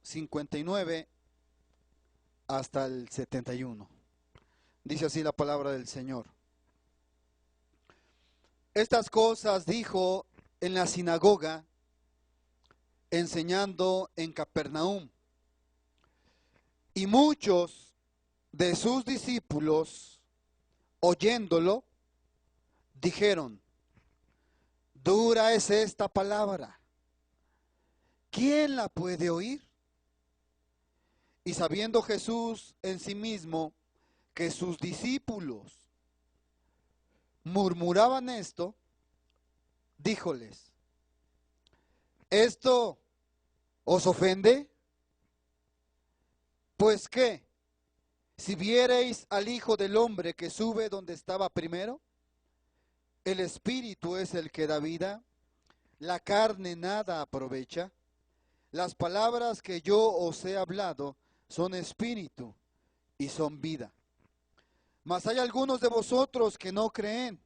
59 hasta el 71. Dice así la palabra del Señor. Estas cosas dijo en la sinagoga, enseñando en Capernaum. Y muchos de sus discípulos, oyéndolo, dijeron: dura es esta palabra, ¿quién la puede oír? Y sabiendo Jesús en sí mismo que sus discípulos murmuraban esto, díjoles: ¿esto os ofende? Pues qué, si viereis al Hijo del Hombre que sube donde estaba primero, el Espíritu es el que da vida, la carne nada aprovecha. Las palabras que yo os he hablado son espíritu y son vida. Mas hay algunos de vosotros que no creen,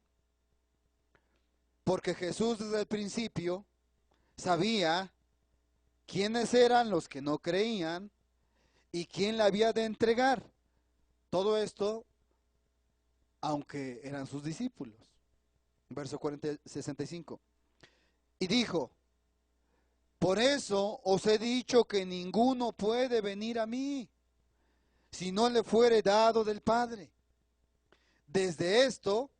porque Jesús desde el principio sabía quiénes eran los que no creían y quién la había de entregar. Todo esto, aunque eran sus discípulos. Verso 65. Y dijo: por eso os he dicho que ninguno puede venir a mí, si no le fuere dado del Padre. Desde esto,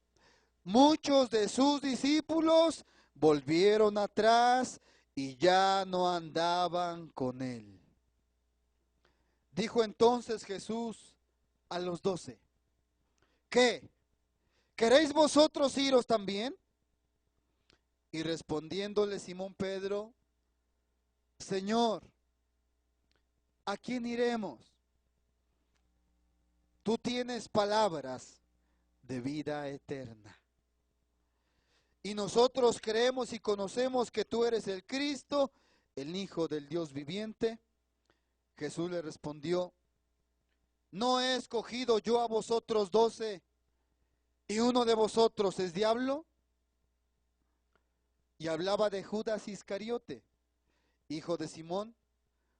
muchos de sus discípulos volvieron atrás y ya no andaban con él. Dijo entonces Jesús a los 12: ¿qué? ¿Queréis vosotros iros también? Y respondiéndole Simón Pedro: Señor, ¿a quién iremos? Tú tienes palabras de vida eterna. Y nosotros creemos y conocemos que tú eres el Cristo, el Hijo del Dios viviente. Jesús le respondió: ¿no he escogido yo a vosotros 12 y uno de vosotros es diablo? Y hablaba de Judas Iscariote, hijo de Simón,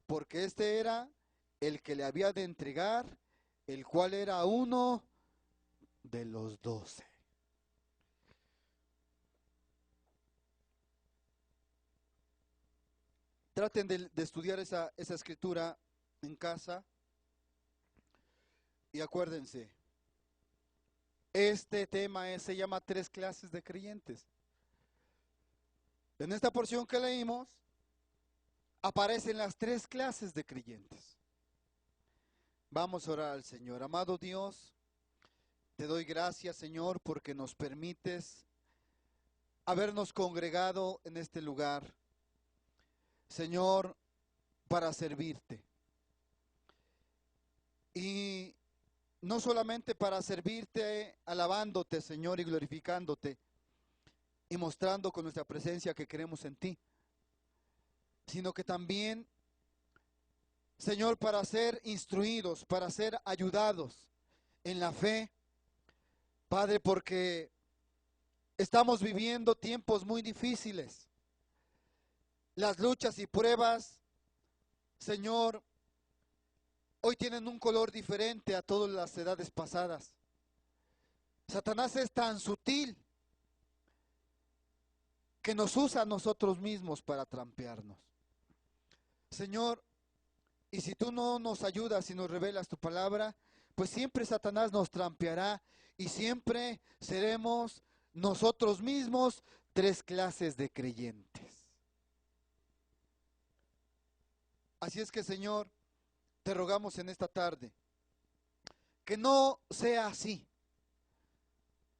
porque este era el que le había de entregar, el cual era uno de los 12. Traten de estudiar esa escritura en casa y acuérdense, este tema se llama 3 clases de creyentes. En esta porción que leímos aparecen las 3 clases de creyentes. Vamos a orar al Señor. Amado Dios, te doy gracias, Señor, porque nos permites habernos congregado en este lugar, Señor, para servirte. Y no solamente para servirte alabándote, Señor, y glorificándote, y mostrando con nuestra presencia que creemos en ti, sino que también, Señor, para ser instruidos, para ser ayudados en la fe, Padre, porque estamos viviendo tiempos muy difíciles. Las luchas y pruebas, Señor, hoy tienen un color diferente a todas las edades pasadas. Satanás es tan sutil que nos usa a nosotros mismos para trampearnos. Señor, y si tú no nos ayudas y nos revelas tu palabra, pues siempre Satanás nos trampeará y siempre seremos nosotros mismos 3 clases de creyentes. Así es que, Señor, te rogamos en esta tarde que no sea así.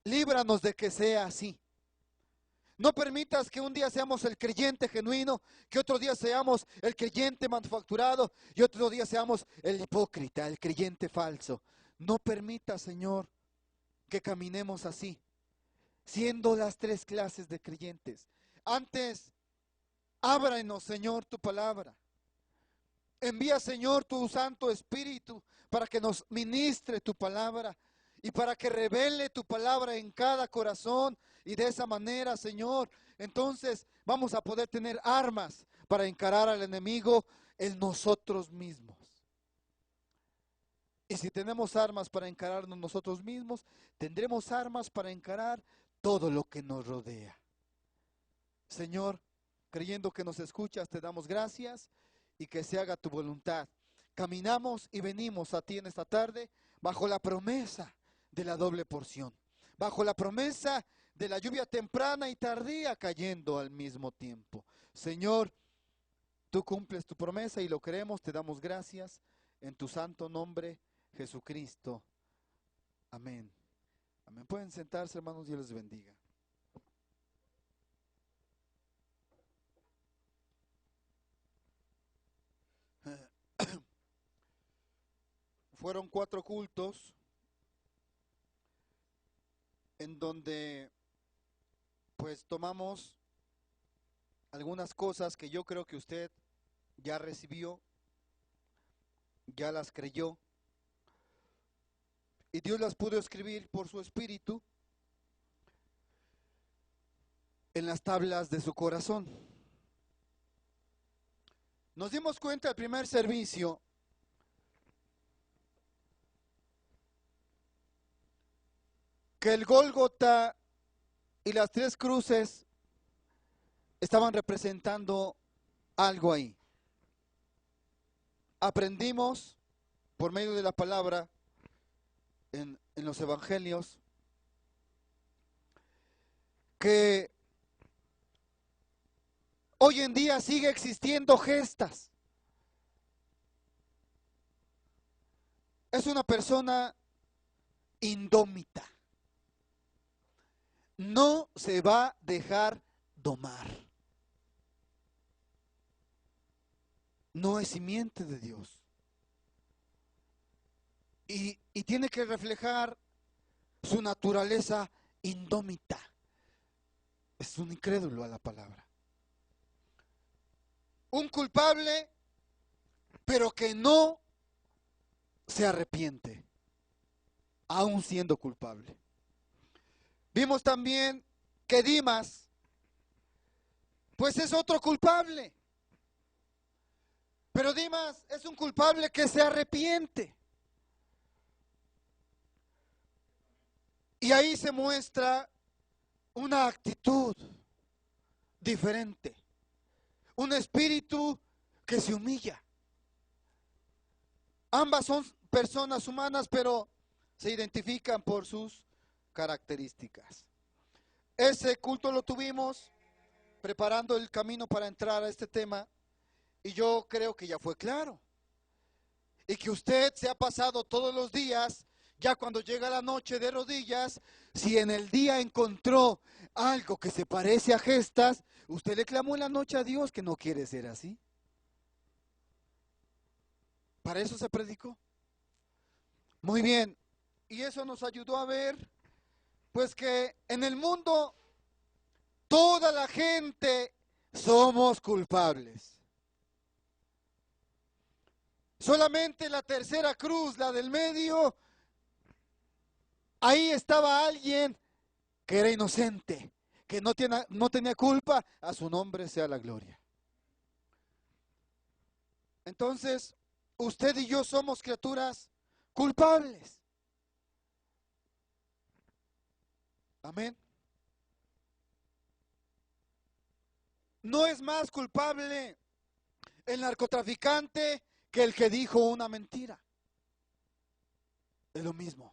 Líbranos de que sea así. No permitas que un día seamos el creyente genuino, que otro día seamos el creyente manufacturado y otro día seamos el hipócrita, el creyente falso. No permitas, Señor, que caminemos así, siendo las 3 clases de creyentes. Antes, ábranos, Señor, tu palabra. Envía, Señor, tu Santo Espíritu para que nos ministre tu palabra y para que revele tu palabra en cada corazón. Y de esa manera, Señor, entonces vamos a poder tener armas para encarar al enemigo en nosotros mismos. Y si tenemos armas para encararnos nosotros mismos, tendremos armas para encarar todo lo que nos rodea. Señor, creyendo que nos escuchas, te damos gracias y que se haga tu voluntad. Caminamos y venimos a ti en esta tarde bajo la promesa de la doble porción, bajo la promesa de la lluvia temprana y tardía cayendo al mismo tiempo. Señor, tú cumples tu promesa y lo creemos, te damos gracias en tu santo nombre, Jesucristo. Amén. Amén. Pueden sentarse, hermanos, Dios les bendiga. Fueron 4 cultos en donde pues tomamos algunas cosas que yo creo que usted ya recibió, ya las creyó, y Dios las pudo escribir por su espíritu en las tablas de su corazón. Nos dimos cuenta al primer servicio que el Gólgota y las 3 cruces estaban representando algo ahí. Aprendimos por medio de la palabra en los evangelios que hoy en día sigue existiendo gestas. Es una persona indómita. No se va a dejar domar. No es simiente de Dios. Y tiene que reflejar su naturaleza indómita. Es un incrédulo a la palabra. Un culpable, pero que no se arrepiente, aún siendo culpable. Vimos también que Dimas, pues es otro culpable. Pero Dimas es un culpable que se arrepiente. Y ahí se muestra una actitud diferente. Un espíritu que se humilla. Ambas son personas humanas, pero se identifican por sus características. Ese culto lo tuvimos preparando el camino para entrar a este tema y yo creo que ya fue claro. Y que usted se ha pasado todos los días, ya cuando llega la noche de rodillas, si en el día encontró algo que se parece a gestas, usted le clamó en la noche a Dios que no quiere ser así. Para eso se predicó. Muy bien. Y eso nos ayudó a ver, pues que en el mundo toda la gente somos culpables. Solamente la tercera cruz, la del medio, ahí estaba alguien que era inocente, que no tenía culpa, a su nombre sea la gloria. Entonces, usted y yo somos criaturas culpables. Amén. No es más culpable el narcotraficante que el que dijo una mentira. Es lo mismo.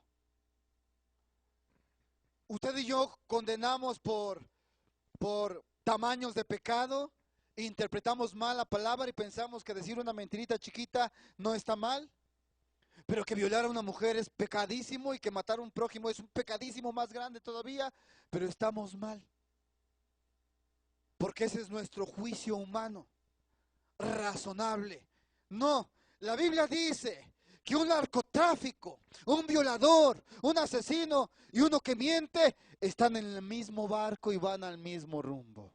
Usted y yo condenamos por tamaños de pecado, interpretamos mal la palabra y pensamos que decir una mentirita chiquita no está mal, pero que violar a una mujer es pecadísimo y que matar a un prójimo es un pecadísimo más grande todavía, pero estamos mal. Porque ese es nuestro juicio humano, razonable. No, la Biblia dice que un narcotráfico, un violador, un asesino y uno que miente están en el mismo barco y van al mismo rumbo.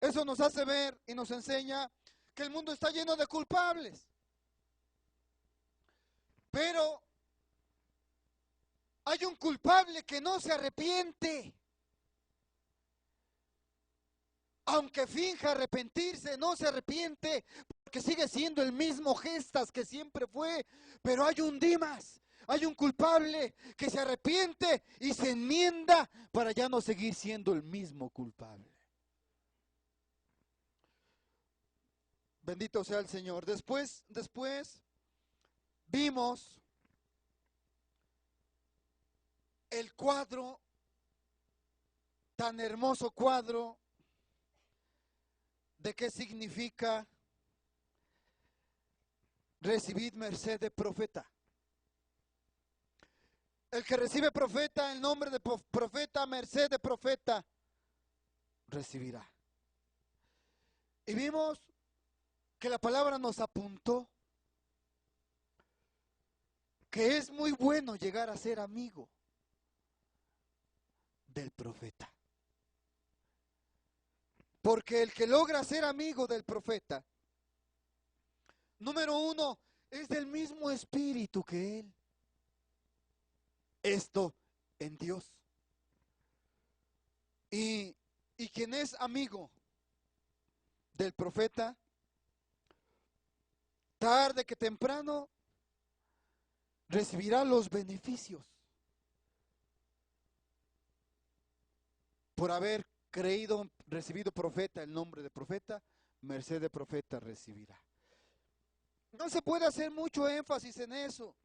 Eso nos hace ver y nos enseña que el mundo está lleno de culpables. Pero hay un culpable que no se arrepiente. aunque finja arrepentirse, no se arrepiente, porque sigue siendo el mismo Gestas que siempre fue. Pero hay un Dimas, hay un culpable que se arrepiente y se enmienda para ya no seguir siendo el mismo culpable. Bendito sea el Señor. Después vimos el cuadro, tan hermoso cuadro, de qué significa recibir merced de profeta. El que recibe profeta, el nombre de profeta, merced de profeta, recibirá. Y vimos que la palabra nos apuntó que es muy bueno llegar a ser amigo del profeta. Porque el que logra ser amigo del profeta, número uno, es del mismo espíritu que él. Esto en Dios. Y quien es amigo del profeta, tarde que temprano, recibirá los beneficios por haber creído, recibido profeta, el nombre de profeta, merced de profeta recibirá. No se puede hacer mucho énfasis en eso,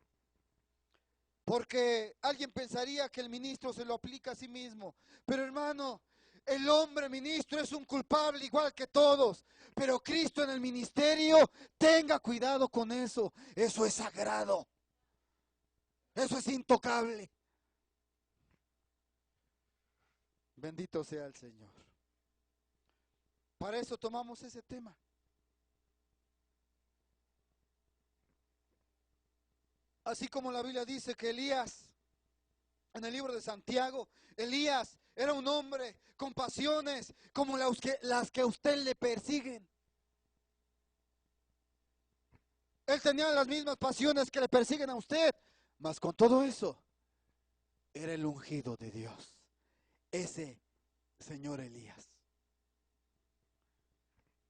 porque alguien pensaría que el ministro se lo aplica a sí mismo. Pero hermano, el hombre ministro es un culpable igual que todos, pero Cristo en el ministerio, tenga cuidado con eso. Eso es sagrado, eso es intocable. Bendito sea el Señor. Para eso tomamos ese tema. Así como la Biblia dice que Elías, en el libro de Santiago, Elías era un hombre con pasiones como las que a usted le persiguen. Él tenía las mismas pasiones que le persiguen a usted, mas con todo eso, era el ungido de Dios, ese señor Elías.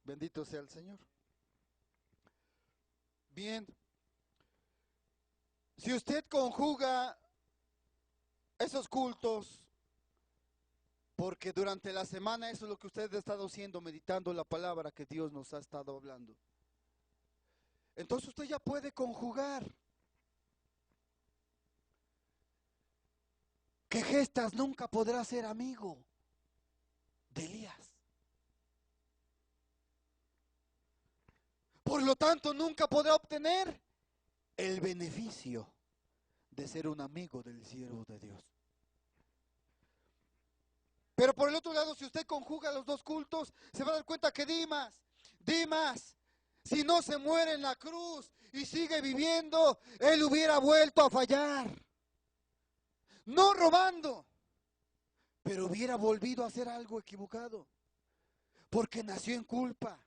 Bendito sea el Señor. Bien. Si usted conjuga esos cultos, porque durante la semana eso es lo que usted ha estado haciendo, meditando la palabra que Dios nos ha estado hablando, entonces usted ya puede conjugar que Gestas nunca podrá ser amigo de Elías. Por lo tanto, nunca podrá obtener el beneficio de ser un amigo del siervo de Dios. Pero por el otro lado, si usted conjuga los dos cultos, se va a dar cuenta que Dimas, si no se muere en la cruz y sigue viviendo, él hubiera vuelto a fallar. No robando, pero hubiera volvido a hacer algo equivocado, porque nació en culpa.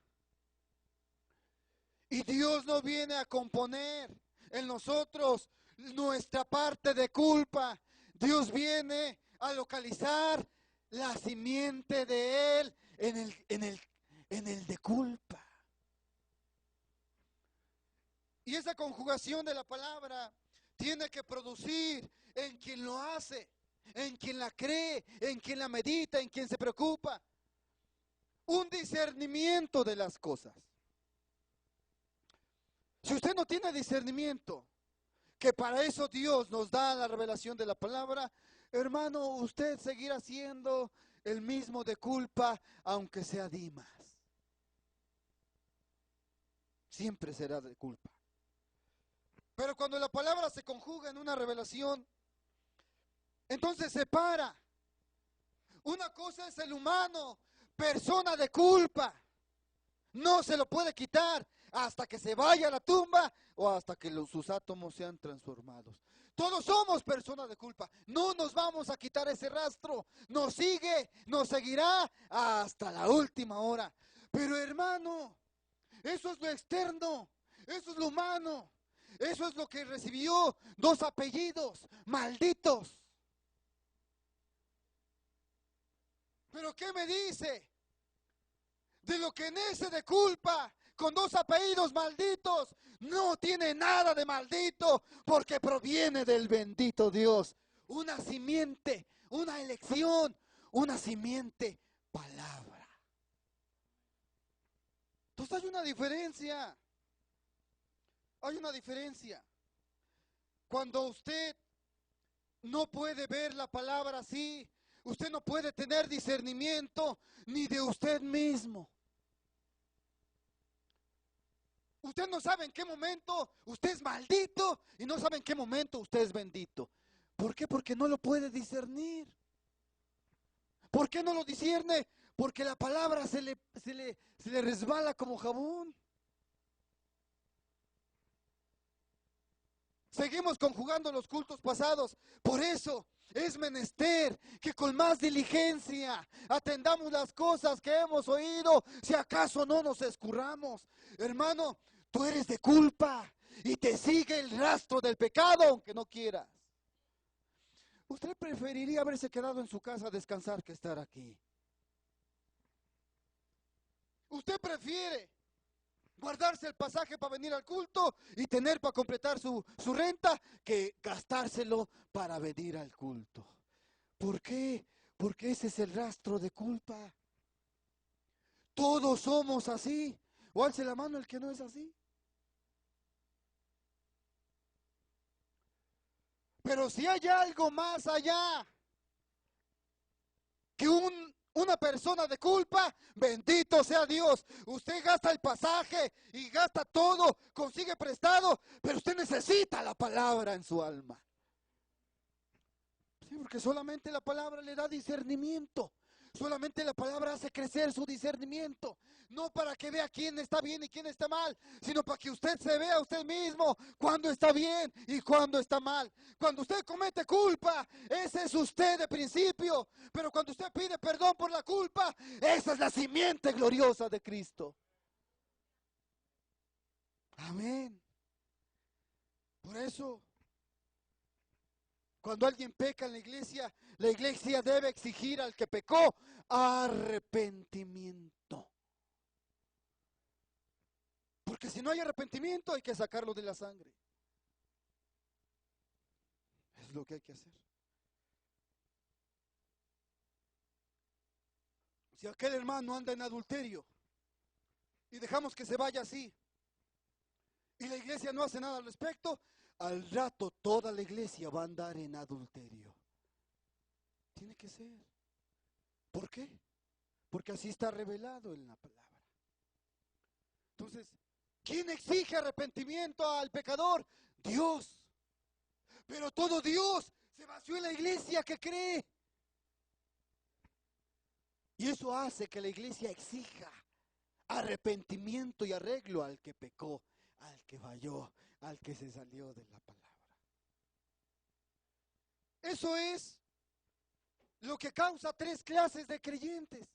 Y Dios no viene a componer en nosotros nuestra parte de culpa. Dios viene a localizar la simiente de Él en el de culpa. Y esa conjugación de la palabra tiene que producir en quien lo hace, en quien la cree, en quien la medita, en quien se preocupa, un discernimiento de las cosas. Si usted no tiene discernimiento, que para eso Dios nos da la revelación de la palabra, hermano, usted seguirá siendo el mismo de culpa, aunque sea Dimas. Siempre será de culpa. Pero cuando la palabra se conjuga en una revelación, entonces separa. Una cosa es el humano, persona de culpa. No se lo puede quitar hasta que se vaya a la tumba o hasta que sus átomos sean transformados. Todos somos personas de culpa. No nos vamos a quitar ese rastro. Nos sigue, nos seguirá hasta la última hora. Pero hermano, eso es lo externo, eso es lo humano. Eso es lo que recibió dos apellidos malditos. ¿Pero qué me dice? de lo que nace de culpa, con dos apellidos malditos, no tiene nada de maldito, porque proviene del bendito Dios. Una simiente, una elección, una simiente, palabra. Entonces hay una diferencia. Hay una diferencia. Cuando usted no puede ver la palabra así, usted no puede tener discernimiento ni de usted mismo. Usted no sabe en qué momento usted es maldito y no sabe en qué momento usted es bendito. ¿Por qué? Porque no lo puede discernir. ¿Por qué no lo discierne? Porque la palabra se le resbala como jabón. Seguimos conjugando los cultos pasados. Por eso es menester que con más diligencia atendamos las cosas que hemos oído, si acaso no nos escurramos. Hermano, tú eres de culpa y te sigue el rastro del pecado, aunque no quieras. Usted preferiría haberse quedado en su casa a descansar que estar aquí. Usted prefiere guardarse el pasaje para venir al culto y tener para completar su renta que gastárselo para venir al culto. ¿Por qué? Porque ese es el rastro de culpa. Todos somos así. O alce la mano el que no es así. Pero si hay algo más allá que una persona de culpa, bendito sea Dios. Usted gasta el pasaje y gasta todo, consigue prestado, pero usted necesita la palabra en su alma. Sí, porque solamente la palabra le da discernimiento. Solamente la palabra hace crecer su discernimiento. No para que vea quién está bien y quién está mal, sino para que usted se vea a usted mismo cuando está bien y cuando está mal. Cuando usted comete culpa, ese es usted de principio. Pero cuando usted pide perdón por la culpa, esa es la simiente gloriosa de Cristo. Amén. Por eso, cuando alguien peca en la iglesia debe exigir al que pecó arrepentimiento. Porque si no hay arrepentimiento hay que sacarlo de la sangre. Es lo que hay que hacer. Si aquel hermano anda en adulterio y dejamos que se vaya así y la iglesia no hace nada al respecto, al rato toda la iglesia va a andar en adulterio. Tiene que ser. ¿Por qué? Porque así está revelado en la palabra. Entonces, ¿quién exige arrepentimiento al pecador? Dios. Pero todo Dios se vació en la iglesia que cree. Y eso hace que la iglesia exija arrepentimiento y arreglo al que pecó, al que falló, al que se salió de la palabra. Eso es lo que causa tres clases de creyentes.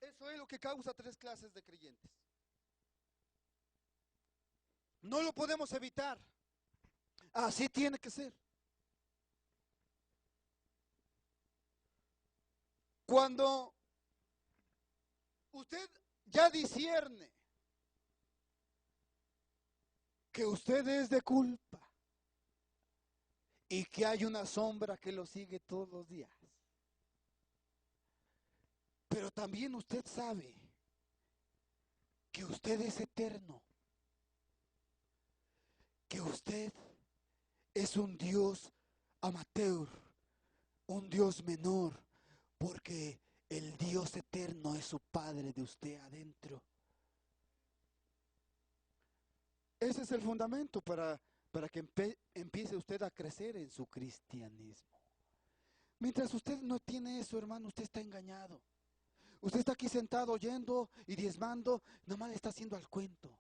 Eso es lo que causa tres clases de creyentes. No lo podemos evitar. Así tiene que ser. Cuando usted ya discierne que usted es de culpa y que hay una sombra que lo sigue todos los días, pero también usted sabe que usted es eterno, que usted es un Dios amateur, un Dios menor, porque el Dios eterno es su Padre de usted adentro. Ese es el fundamento para que empiece usted a crecer en su cristianismo. Mientras usted no tiene eso, hermano, usted está engañado. Usted está aquí sentado oyendo y diezmando, nada más le está haciendo al cuento.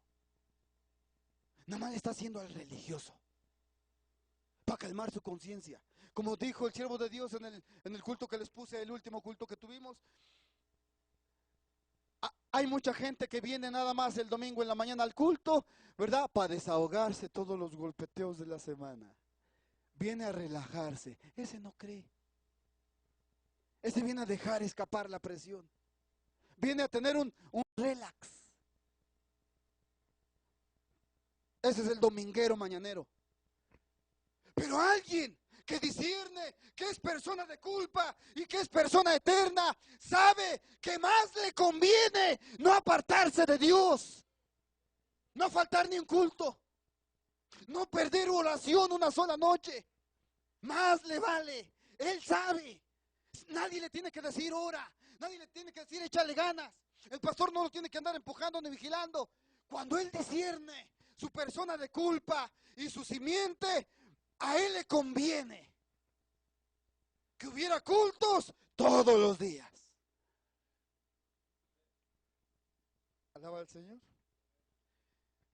Nada más le está haciendo al religioso. Para calmar su conciencia. Como dijo el siervo de Dios en el culto que les puse, el último culto que tuvimos. Hay mucha gente que viene nada más el domingo en la mañana al culto, ¿verdad? Para desahogarse todos los golpeteos de la semana. Viene a relajarse. Ese no cree. Ese viene a dejar escapar la presión. Viene a tener un relax. Ese es el dominguero mañanero. Pero alguien que discierne, que es persona de culpa y que es persona eterna, sabe que más le conviene no apartarse de Dios, no faltar ni un culto, no perder oración una sola noche. Más le vale. Él sabe. Nadie le tiene que decir ora, nadie le tiene que decir échale ganas. El pastor no lo tiene que andar empujando ni vigilando. Cuando él discierne su persona de culpa y su simiente, a él le conviene que hubiera cultos todos los días. Alaba al Señor.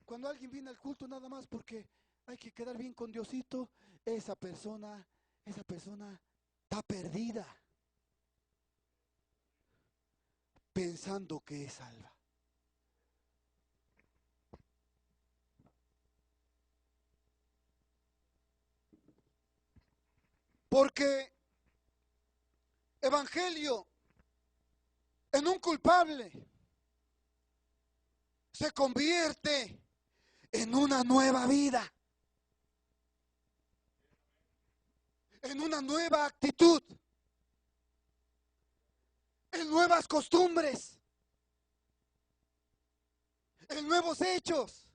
Cuando alguien viene al culto nada más porque hay que quedar bien con Diosito, esa persona está perdida, pensando que es salva. Porque evangelio en un culpable se convierte en una nueva vida, en una nueva actitud, en nuevas costumbres, en nuevos hechos.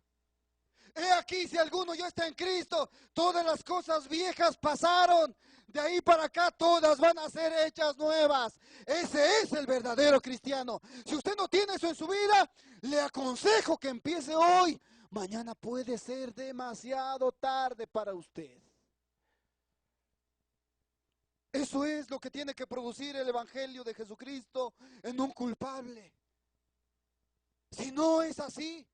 He aquí, si alguno ya está en Cristo, todas las cosas viejas pasaron. De ahí para acá todas van a ser hechas nuevas. Ese es el verdadero cristiano. Si usted no tiene eso en su vida, le aconsejo que empiece hoy. Mañana puede ser demasiado tarde para usted. Eso es lo que tiene que producir el Evangelio de Jesucristo en un culpable. Si no es así,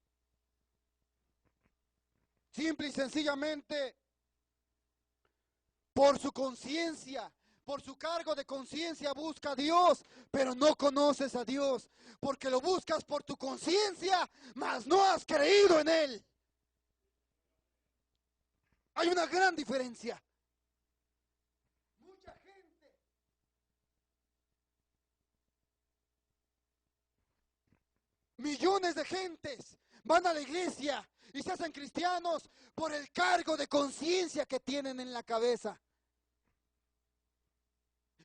simple y sencillamente, por su conciencia, por su cargo de conciencia busca a Dios, pero no conoces a Dios, porque lo buscas por tu conciencia, mas no has creído en Él. Hay una gran diferencia. Mucha gente millones de gentes van a la iglesia y se hacen cristianos por el cargo de conciencia que tienen en la cabeza.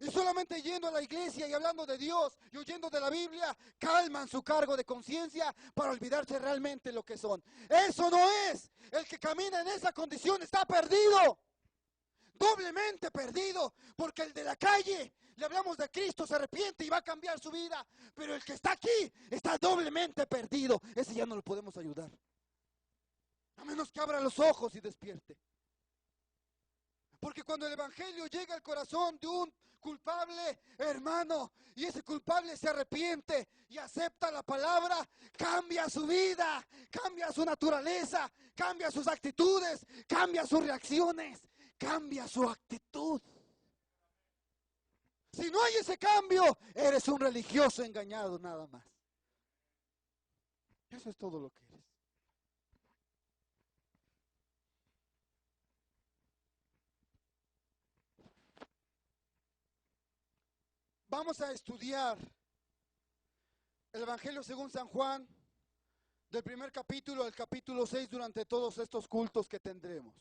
Y solamente yendo a la iglesia y hablando de Dios y oyendo de la Biblia, calman su cargo de conciencia para olvidarse realmente lo que son. Eso no es. El que camina en esa condición está perdido. Doblemente perdido. Porque el de la calle, le hablamos de Cristo, se arrepiente y va a cambiar su vida. Pero el que está aquí está doblemente perdido. Ese ya no lo podemos ayudar. A menos que abra los ojos y despierte. Porque cuando el evangelio llega al corazón de un culpable, hermano, y ese culpable se arrepiente y acepta la palabra, cambia su vida, cambia su naturaleza, cambia sus actitudes, cambia sus reacciones, cambia su actitud. Si no hay ese cambio, eres un religioso engañado nada más. Eso es todo lo que eres. Vamos a estudiar el Evangelio según San Juan, del primer capítulo al capítulo 6 durante todos estos cultos que tendremos.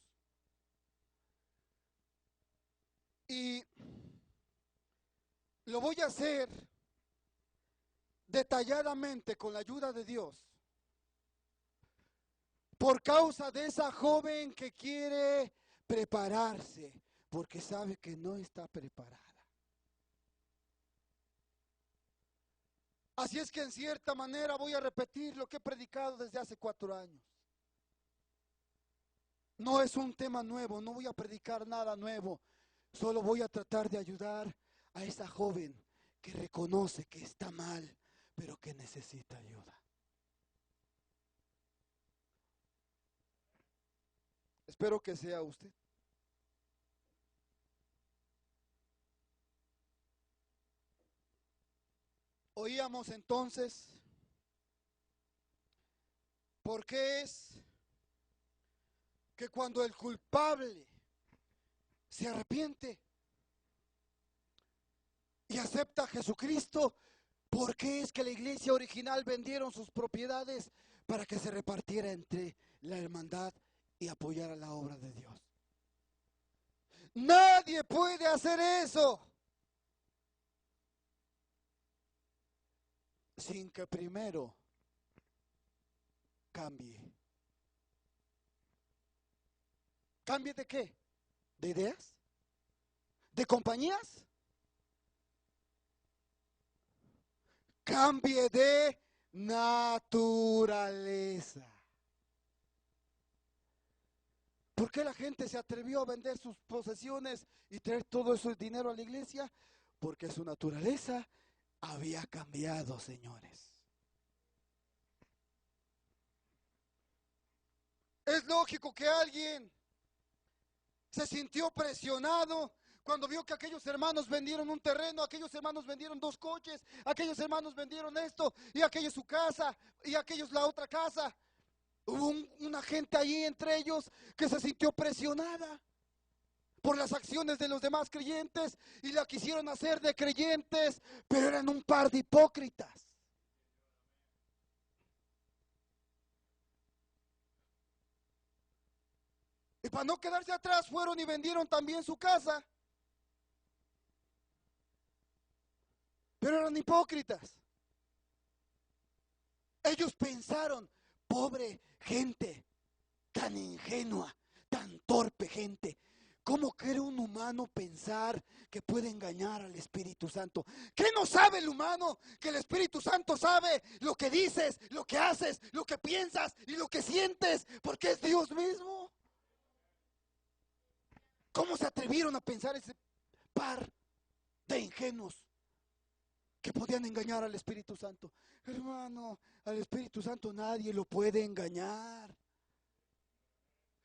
Y lo voy a hacer detalladamente con la ayuda de Dios, por causa de esa joven que quiere prepararse, porque sabe que no está preparada. Así es que en cierta manera voy a repetir lo que he predicado desde hace 4 años. No es un tema nuevo, no voy a predicar nada nuevo. Solo voy a tratar de ayudar a esa joven que reconoce que está mal, pero que necesita ayuda. Espero que sea usted. Oíamos entonces, ¿por qué es que cuando el culpable se arrepiente, y acepta a Jesucristo, ¿por qué es que la iglesia original vendieron sus propiedades para que se repartiera entre la hermandad y apoyara la obra de Dios? Nadie puede hacer eso sin que primero cambie. ¿Cambie de qué? ¿De ideas? ¿De compañías? Cambie de naturaleza. ¿Por qué la gente se atrevió a vender sus posesiones y traer todo ese dinero a la iglesia? Porque su naturaleza había cambiado, señores. Es lógico que alguien se sintió presionado cuando vio que aquellos hermanos vendieron un terreno, aquellos hermanos vendieron 2 coches, aquellos hermanos vendieron esto, y aquellos su casa, y aquellos la otra casa. Hubo una gente allí entre ellos que se sintió presionada por las acciones de los demás creyentes y la quisieron hacer de creyentes, pero eran un par de hipócritas. Y para no quedarse atrás fueron y vendieron también su casa. Pero eran hipócritas. Ellos pensaron, pobre gente, tan ingenua, tan torpe gente. ¿Cómo quiere un humano pensar que puede engañar al Espíritu Santo? ¿Qué no sabe el humano? Que el Espíritu Santo sabe lo que dices, lo que haces, lo que piensas y lo que sientes, porque es Dios mismo. ¿Cómo se atrevieron a pensar ese par de ingenuos que podían engañar al Espíritu Santo? Hermano, al Espíritu Santo nadie lo puede engañar.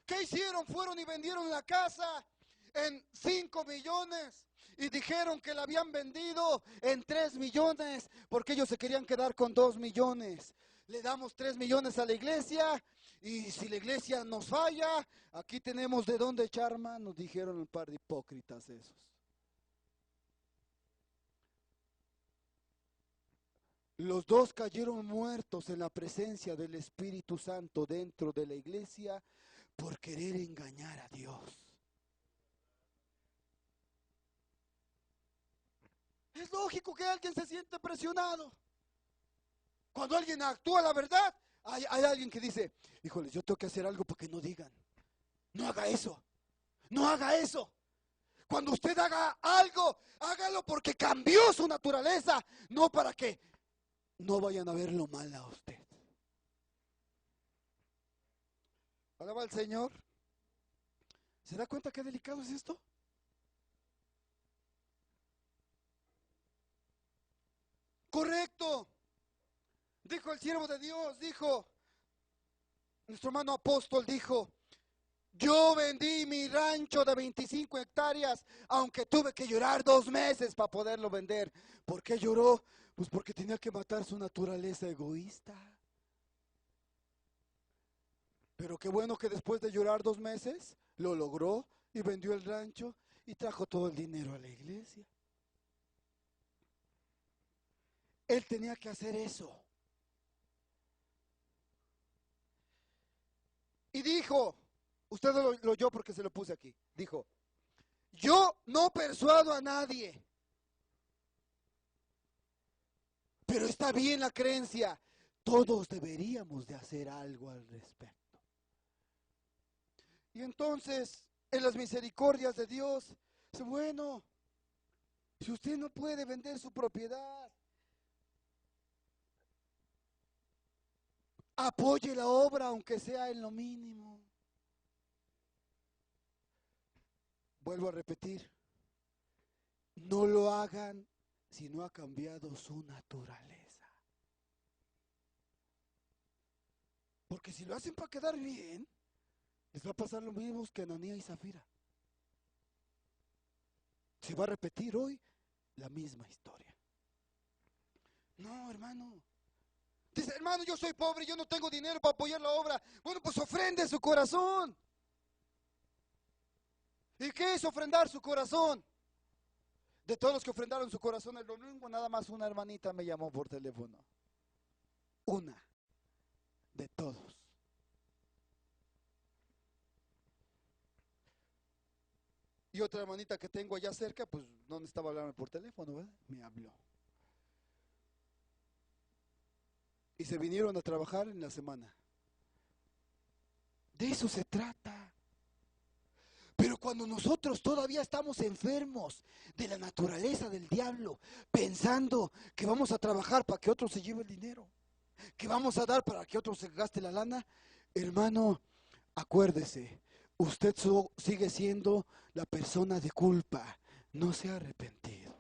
¿Qué hicieron? Fueron y vendieron la casa en 5 millones y dijeron que la habían vendido en 3 millones porque ellos se querían quedar con 2 millones. Le damos 3 millones a la iglesia y si la iglesia nos falla, aquí tenemos de dónde echar mano, dijeron un par de hipócritas esos. Los dos cayeron muertos en la presencia del Espíritu Santo dentro de la iglesia por querer engañar a Dios. Es lógico que alguien se siente presionado. Cuando alguien actúa la verdad, hay alguien que dice, híjole, yo tengo que hacer algo para que no digan. No haga eso, no haga eso. Cuando usted haga algo, hágalo porque cambió su naturaleza, no para que no vayan a verlo mal a usted. Alaba al Señor. ¿Se da cuenta qué delicado es esto? Correcto. Dijo el siervo de Dios, dijo, nuestro hermano apóstol dijo, yo vendí mi rancho de 25 hectáreas, aunque tuve que llorar 2 meses para poderlo vender. ¿Por qué lloró? Pues porque tenía que matar su naturaleza egoísta. Pero qué bueno que después de llorar 2 meses, lo logró y vendió el rancho y trajo todo el dinero a la iglesia. Él tenía que hacer eso. Y dijo, usted lo oyó porque se lo puse aquí, dijo, yo no persuado a nadie, pero está bien la creencia, todos deberíamos de hacer algo al respecto. Y entonces, en las misericordias de Dios, dice, bueno, si usted no puede vender su propiedad, apoye la obra aunque sea en lo mínimo. Vuelvo a repetir, no lo hagan si no ha cambiado su naturaleza. Porque si lo hacen para quedar bien, les va a pasar lo mismo que Ananías y Zafira. Se va a repetir hoy la misma historia. No, hermano. Dice, hermano, yo soy pobre, yo no tengo dinero para apoyar la obra. Bueno, pues ofrende su corazón. ¿Y qué es ofrendar su corazón? De todos los que ofrendaron su corazón el domingo, nada más una hermanita me llamó por teléfono. Una de todos. Y otra hermanita que tengo allá cerca, pues no necesitaba hablarme por teléfono, ¿verdad? Me habló. Y se vinieron a trabajar en la semana. De eso se trata. Pero cuando nosotros todavía estamos enfermos de la naturaleza del diablo, pensando que vamos a trabajar para que otro se lleve el dinero, que vamos a dar para que otro se gaste la lana, hermano, acuérdese, usted sigue siendo la persona de culpa, no se ha arrepentido.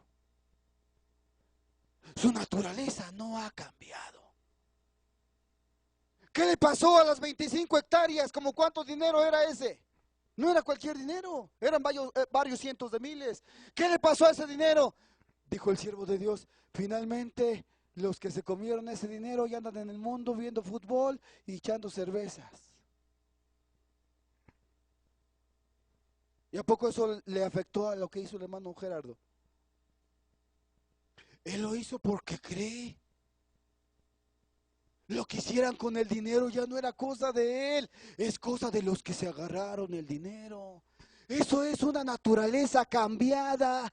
Su naturaleza no ha cambiado. ¿Qué le pasó a las 25 hectáreas? ¿Cómo cuánto dinero era ese? No era cualquier dinero, eran varios cientos de miles. ¿Qué le pasó a ese dinero? Dijo el siervo de Dios, finalmente los que se comieron ese dinero ya andan en el mundo viendo fútbol y echando cervezas. ¿Y a poco eso le afectó a lo que hizo el hermano Gerardo? Él lo hizo porque cree. Lo que hicieran con el dinero ya no era cosa de él, es cosa de los que se agarraron el dinero. Eso es una naturaleza cambiada.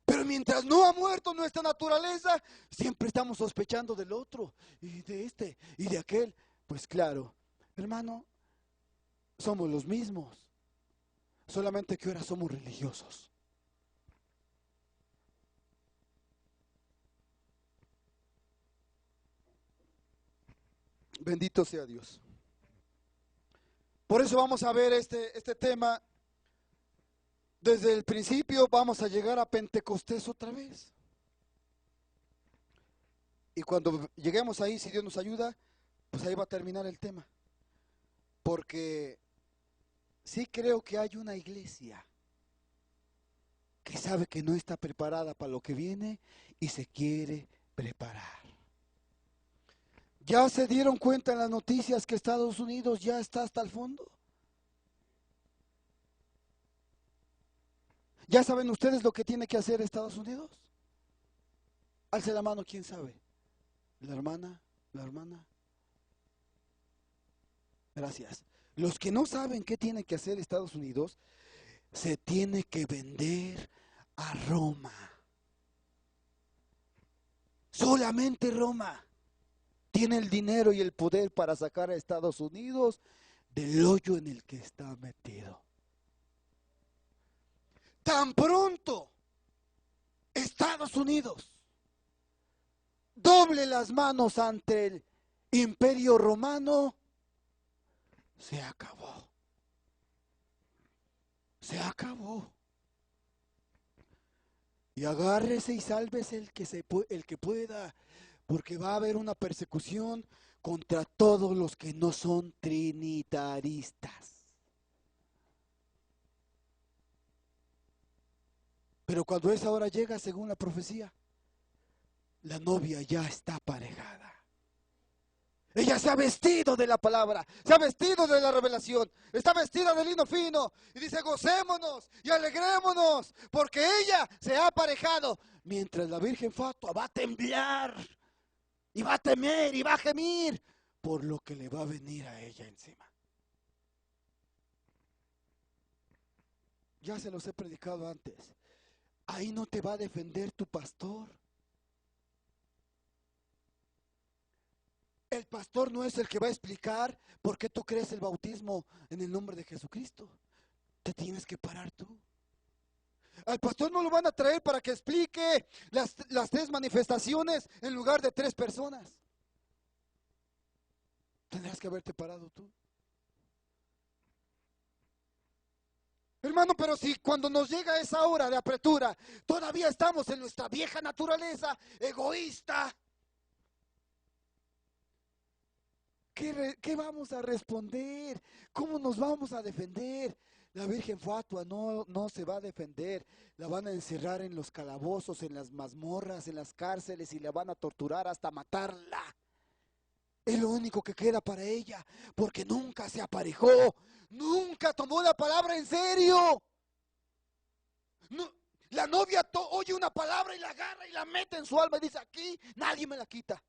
Pero mientras no ha muerto nuestra naturaleza, siempre estamos sospechando del otro, y de este, y de aquel. Pues claro, hermano, somos los mismos, solamente que ahora somos religiosos. Bendito sea Dios. Por eso vamos a ver este tema. Desde el principio vamos a llegar a Pentecostés otra vez. Y cuando lleguemos ahí, si Dios nos ayuda, pues ahí va a terminar el tema. Porque sí creo que hay una iglesia que sabe que no está preparada para lo que viene y se quiere preparar. ¿Ya se dieron cuenta en las noticias que Estados Unidos ya está hasta el fondo? ¿Ya saben ustedes lo que tiene que hacer Estados Unidos? Alce la mano, ¿quién sabe? La hermana, la hermana. Gracias. Los que no saben qué tiene que hacer Estados Unidos, se tiene que vender a Roma. Solamente Roma tiene el dinero y el poder para sacar a Estados Unidos del hoyo en el que está metido. Tan pronto Estados Unidos doble las manos ante el Imperio Romano, se acabó. Se acabó. Y agárrese y sálvese el que pueda, porque va a haber una persecución contra todos los que no son trinitaristas. Pero cuando esa hora llega, según la profecía, la novia ya está aparejada. Ella se ha vestido de la palabra, se ha vestido de la revelación, está vestida de lino fino y dice: gocémonos y alegrémonos porque ella se ha aparejado. Mientras la virgen fatua va a temblar y va a temer y va a gemir por lo que le va a venir a ella encima. Ya se los he predicado antes. Ahí no te va a defender tu pastor. El pastor no es el que va a explicar por qué tú crees el bautismo en el nombre de Jesucristo. Te tienes que parar tú. Al pastor no lo van a traer para que explique las 3 manifestaciones en lugar de 3 personas. Tendrás que haberte parado tú. Hermano, pero si cuando nos llega esa hora de apretura, todavía estamos en nuestra vieja naturaleza egoísta, ¿qué vamos a responder? ¿Cómo nos vamos a defender? La Virgen Fatua no se va a defender. La van a encerrar en los calabozos, en las mazmorras, en las cárceles y la van a torturar hasta matarla. Es lo único que queda para ella, porque nunca se aparejó, nunca tomó la palabra en serio. No, la novia oye una palabra y la agarra y la mete en su alma y dice, aquí nadie me la quita.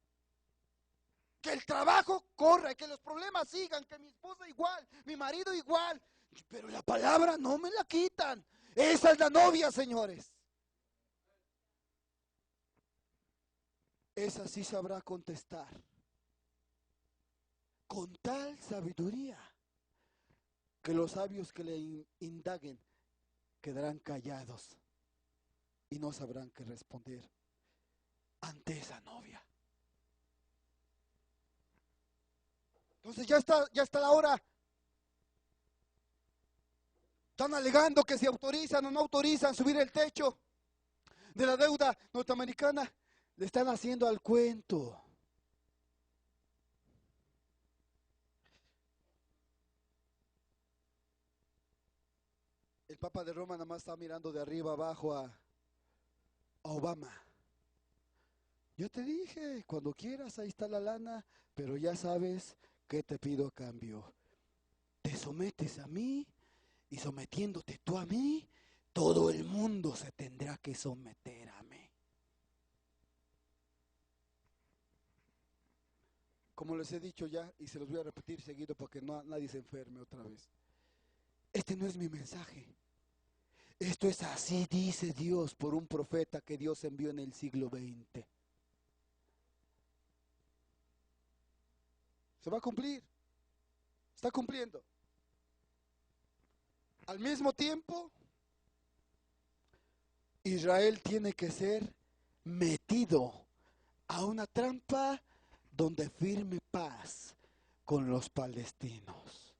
Que el trabajo corra, que los problemas sigan, que mi esposa igual, mi marido igual, pero la palabra no me la quitan. Esa es la novia, señores. Esa sí sabrá contestar con tal sabiduría que los sabios que le indaguen quedarán callados y no sabrán qué responder ante esa novia. Entonces ya está la hora. Están alegando que si autorizan o no autorizan subir el techo de la deuda norteamericana. Le están haciendo al cuento. El Papa de Roma nada más está mirando de arriba abajo a Obama. Yo te dije, cuando quieras, ahí está la lana, pero ya sabes qué te pido a cambio. Te sometes a mí y sometiéndote tú a mí, todo el mundo se tendrá que someter a mí. Como les he dicho ya, y se los voy a repetir seguido para que nadie se enferme otra vez. Este no es mi mensaje. Esto es así, dice Dios, por un profeta que Dios envió en el siglo XX. Se va a cumplir. Está cumpliendo. Al mismo tiempo, Israel tiene que ser metido a una trampa donde firme paz con los palestinos.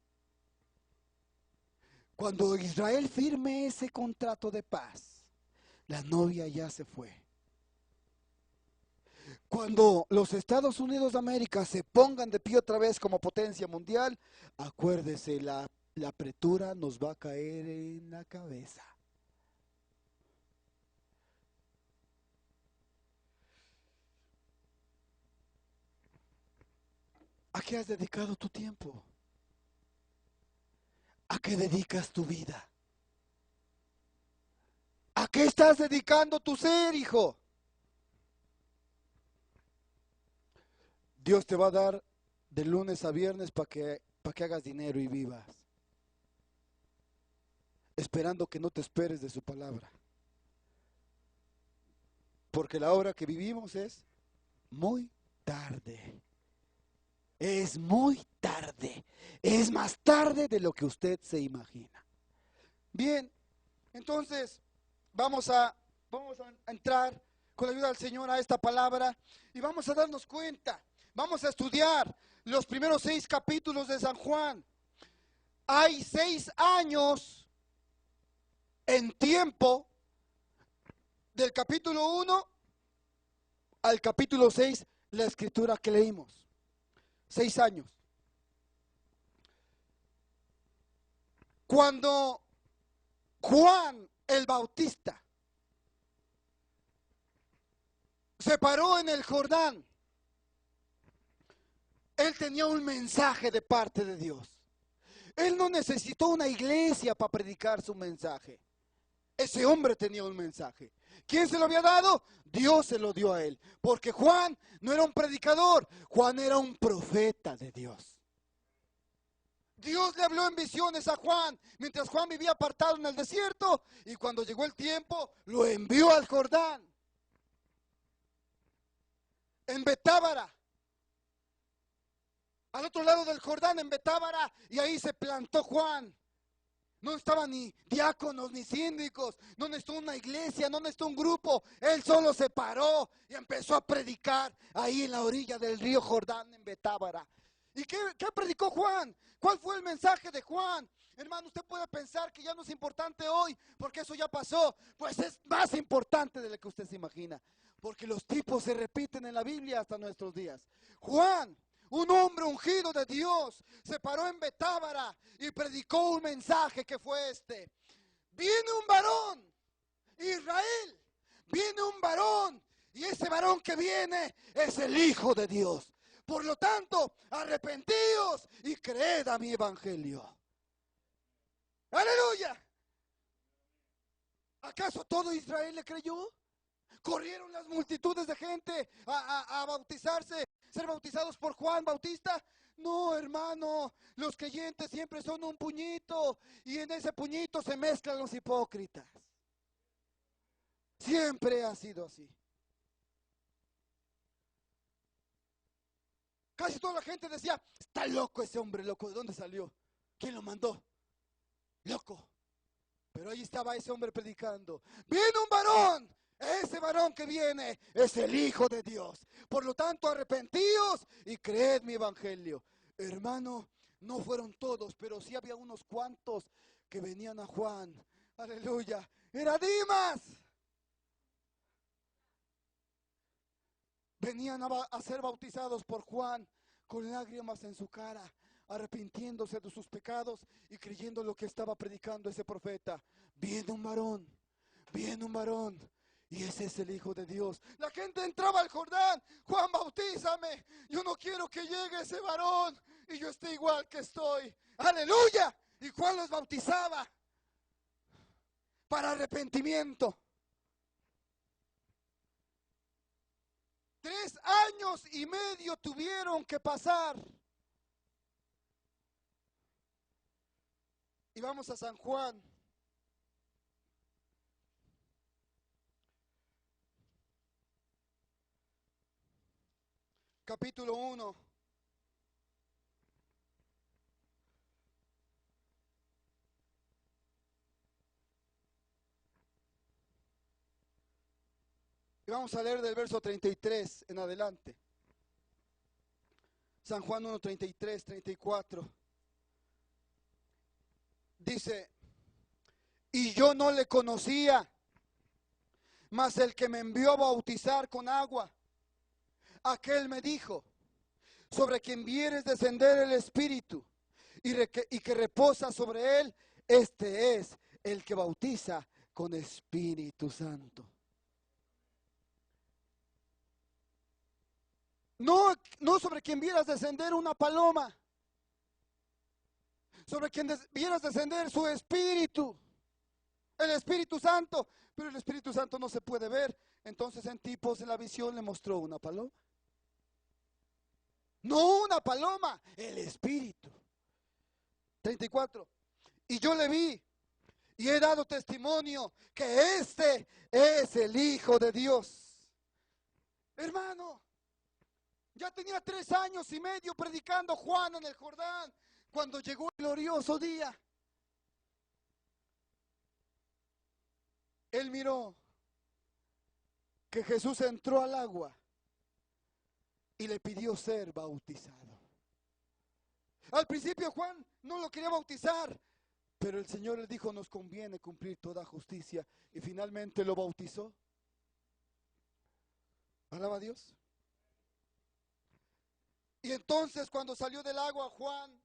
Cuando Israel firme ese contrato de paz, la novia ya se fue. Cuando los Estados Unidos de América se pongan de pie otra vez como potencia mundial, acuérdese, la apretura nos va a caer en la cabeza. ¿A qué has dedicado tu tiempo? ¿A qué dedicas tu vida? ¿A qué estás dedicando tu ser, hijo? Dios te va a dar de lunes a viernes para que hagas dinero y vivas. Esperando que no te esperes de su palabra. Porque la hora que vivimos es muy tarde. Es muy tarde. Es más tarde de lo que usted se imagina. Bien, entonces vamos a entrar con la ayuda del Señor a esta palabra y vamos a darnos cuenta. Vamos a estudiar los primeros 6 capítulos de San Juan. Hay 6 años en tiempo del capítulo 1 al capítulo 6, la escritura que leímos. 6 años. Cuando Juan el Bautista se paró en el Jordán, él tenía un mensaje de parte de Dios. Él no necesitó una iglesia para predicar su mensaje. Ese hombre tenía un mensaje. ¿Quién se lo había dado? Dios se lo dio a él. Porque Juan no era un predicador, Juan era un profeta de Dios. Dios le habló en visiones a Juan, mientras Juan vivía apartado en el desierto, y cuando llegó el tiempo, lo envió al Jordán, en Betábara, al otro lado del Jordán, en Betábara, y ahí se plantó Juan. No estaban ni diáconos ni síndicos, no necesitó una iglesia, no necesitó un grupo. Él solo se paró y empezó a predicar ahí en la orilla del río Jordán, en Betábara. ¿Y qué predicó Juan? ¿Cuál fue el mensaje de Juan? Hermano, usted puede pensar que ya no es importante hoy, porque eso ya pasó. Pues es más importante de lo que usted se imagina, porque los tipos se repiten en la Biblia hasta nuestros días. Juan, un hombre ungido de Dios, se paró en Betábara y predicó un mensaje que fue este: viene un varón, Israel, viene un varón, y ese varón que viene es el Hijo de Dios. Por lo tanto, arrepentíos y creed a mi evangelio. ¡Aleluya! ¿Acaso todo Israel le creyó? ¿Corrieron las multitudes de gente a bautizarse, ser bautizados por Juan Bautista? No, hermano, los creyentes siempre son un puñito y en ese puñito se mezclan los hipócritas. Siempre ha sido así. Casi toda la gente decía, está loco ese hombre, loco, ¿de dónde salió? ¿Quién lo mandó? Loco. Pero ahí estaba ese hombre predicando. Viene un varón. Ese varón que viene es el Hijo de Dios. Por lo tanto, arrepentíos y creed mi evangelio. Hermano, no fueron todos, pero sí había unos cuantos que venían a Juan. Aleluya. Era Dimas. Venían a ser bautizados por Juan con lágrimas en su cara, arrepintiéndose de sus pecados y creyendo lo que estaba predicando ese profeta. Viene un varón, y ese es el Hijo de Dios. La gente entraba al Jordán, Juan, bautízame, yo no quiero que llegue ese varón y yo esté igual que estoy. Aleluya. Y Juan los bautizaba para arrepentimiento. 3 años y medio tuvieron que pasar. Y vamos a San Juan. Capítulo 1. Y vamos a leer del verso 33 en adelante. San Juan 1, 33, 34. Dice, y yo no le conocía, mas el que me envió a bautizar con agua, aquel me dijo, sobre quien vieres descender el Espíritu y que reposa sobre él, este es el que bautiza con Espíritu Santo. No sobre quien vieras descender una paloma, sobre quien vieras descender su Espíritu, el Espíritu Santo. Pero el Espíritu Santo no se puede ver. Entonces en tipos de la visión le mostró una paloma. No una paloma, el Espíritu. 34. Y yo le vi y he dado testimonio que este es el Hijo de Dios. Hermano, ya tenía 3 años y medio predicando Juan en el Jordán cuando llegó el glorioso día. Él miró que Jesús entró al agua y le pidió ser bautizado. Al principio Juan no lo quería bautizar, pero el Señor le dijo, nos conviene cumplir toda justicia, y finalmente lo bautizó. Alaba a Dios. Y entonces cuando salió del agua, Juan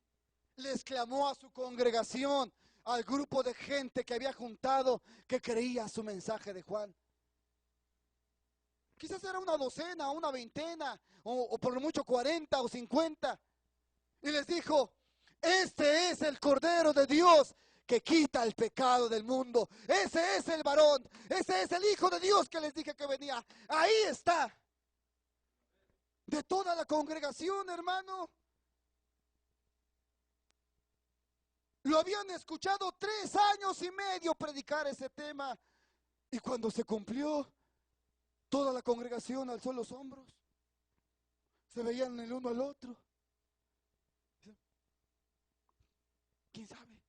le exclamó a su congregación, al grupo de gente que había juntado, que creía su mensaje de Juan. Quizás era una docena, una veintena, o por lo mucho 40 o 50. Y les dijo, este es el Cordero de Dios que quita el pecado del mundo. Ese es el varón, ese es el Hijo de Dios que les dije que venía. Ahí está. De toda la congregación, hermano. Lo habían escuchado 3 años y medio predicar ese tema. Y cuando se cumplió, toda la congregación alzó los hombros. Se veían el uno al otro. ¿Quién sabe?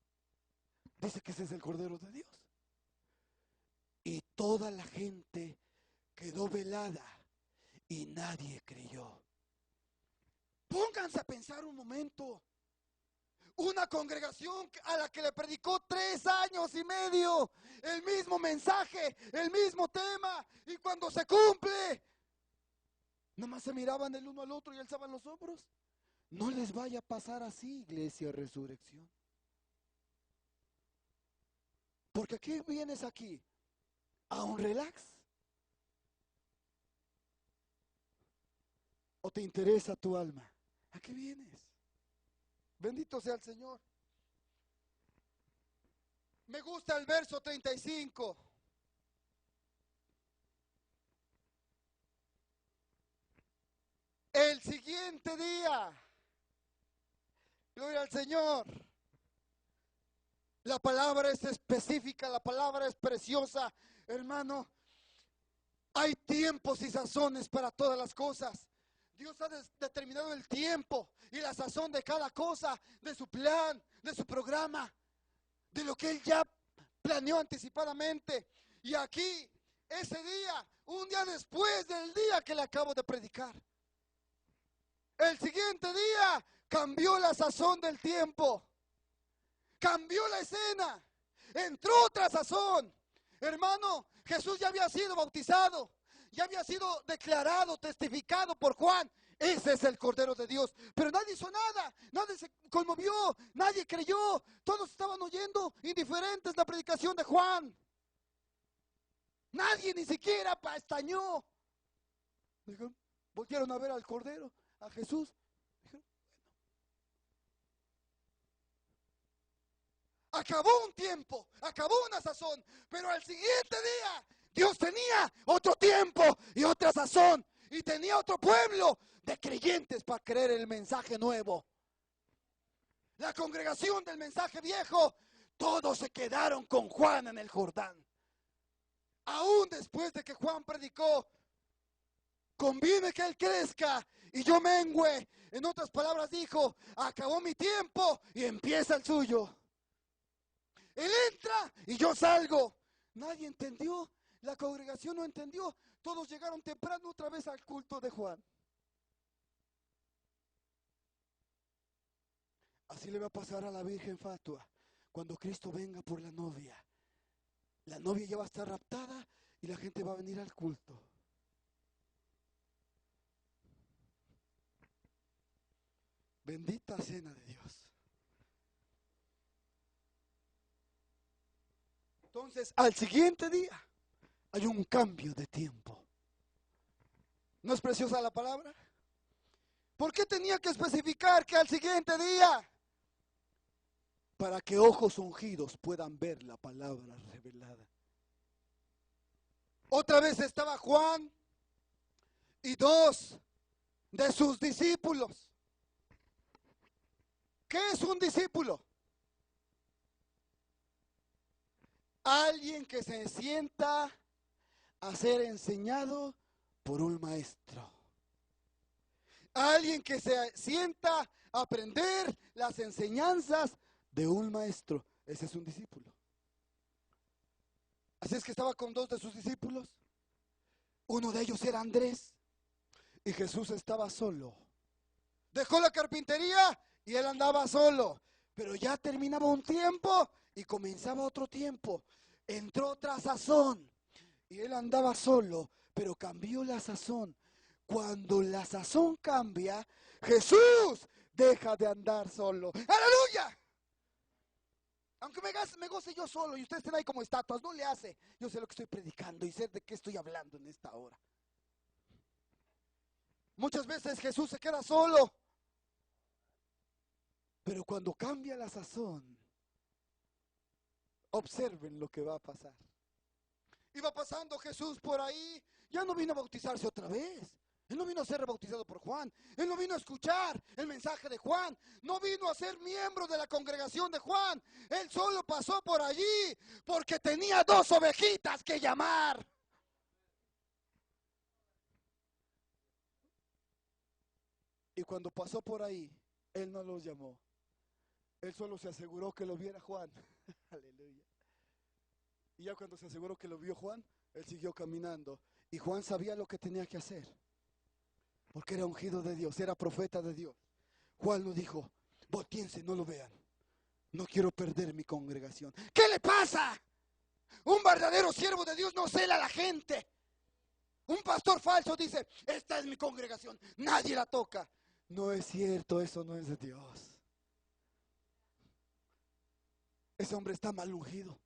Dice que ese es el Cordero de Dios. Y toda la gente quedó velada y nadie creyó. Pónganse a pensar un momento. Una congregación a la que le predicó 3 años y medio el mismo mensaje, el mismo tema, y cuando se cumple, nomás se miraban el uno al otro y alzaban los hombros. No les vaya a pasar así, Iglesia Resurrección. Porque ¿qué vienes aquí? ¿A un relax? ¿O te interesa tu alma? ¿A qué vienes? Bendito sea el Señor. Me gusta el verso 35. El siguiente día, gloria al Señor. La palabra es específica, la palabra es preciosa, hermano. Hay tiempos y sazones para todas las cosas. Dios ha determinado el tiempo y la sazón de cada cosa, de su plan, de su programa, de lo que Él ya planeó anticipadamente. Y aquí, ese día, un día después del día que le acabo de predicar, el siguiente día cambió la sazón del tiempo. Cambió la escena, entró otra sazón. Hermano, Jesús ya había sido bautizado, ya había sido declarado, testificado por Juan. Ese es el Cordero de Dios. Pero nadie hizo nada, nadie se conmovió, nadie creyó. Todos estaban oyendo indiferentes la predicación de Juan. Nadie ni siquiera pestañeó. Volvieron a ver al Cordero, a Jesús. Acabó un tiempo, acabó una sazón, pero al siguiente día Dios tenía otro tiempo y otra sazón y tenía otro pueblo de creyentes para creer el mensaje nuevo. La congregación del mensaje viejo, todos se quedaron con Juan en el Jordán. Aún después de que Juan predicó, conviene que él crezca y yo mengüe. En otras palabras dijo, acabó mi tiempo y empieza el suyo. Él entra y yo salgo. Nadie entendió, la congregación no entendió. Todos llegaron temprano otra vez al culto de Juan. Así le va a pasar a la Virgen Fatua cuando Cristo venga por la novia. La novia ya va a estar raptada y la gente va a venir al culto. Bendita cena de Dios. Entonces, al siguiente día, hay un cambio de tiempo. ¿No es preciosa la palabra? ¿Por qué tenía que especificar que al siguiente día? Para que ojos ungidos puedan ver la palabra revelada. Otra vez estaba Juan y 2 de sus discípulos. ¿Qué es un discípulo? Alguien que se sienta a ser enseñado por un maestro. Alguien que se sienta a aprender las enseñanzas de un maestro. Ese es un discípulo. Así es que estaba con 2 de sus discípulos. Uno de ellos era Andrés. Y Jesús estaba solo. Dejó la carpintería y él andaba solo. Pero ya terminaba un tiempo y comenzaba otro tiempo. Entró otra sazón y él andaba solo, pero cambió la sazón. Cuando la sazón cambia, Jesús deja de andar solo. ¡Aleluya! Aunque me goce yo solo y ustedes estén ahí como estatuas, no le hace. Yo sé lo que estoy predicando y sé de qué estoy hablando en esta hora. Muchas veces Jesús se queda solo. Pero cuando cambia la sazón, observen lo que va a pasar. Iba pasando Jesús por ahí, ya no vino a bautizarse otra vez. Él no vino a ser rebautizado por Juan. Él no vino a escuchar el mensaje de Juan. No vino a ser miembro de la congregación de Juan. Él solo pasó por allí porque tenía 2 ovejitas que llamar. Y cuando pasó por ahí, él no los llamó. Él solo se aseguró que lo viera Juan. Aleluya. Y ya cuando se aseguró que lo vio Juan, él siguió caminando. Y Juan sabía lo que tenía que hacer. Porque era ungido de Dios, era profeta de Dios. Juan no dijo, voltéense, no lo vean. No quiero perder mi congregación. ¿Qué le pasa? Un verdadero siervo de Dios no cela a la gente. Un pastor falso dice, esta es mi congregación, nadie la toca. No es cierto, eso no es de Dios. Ese hombre está mal ungido.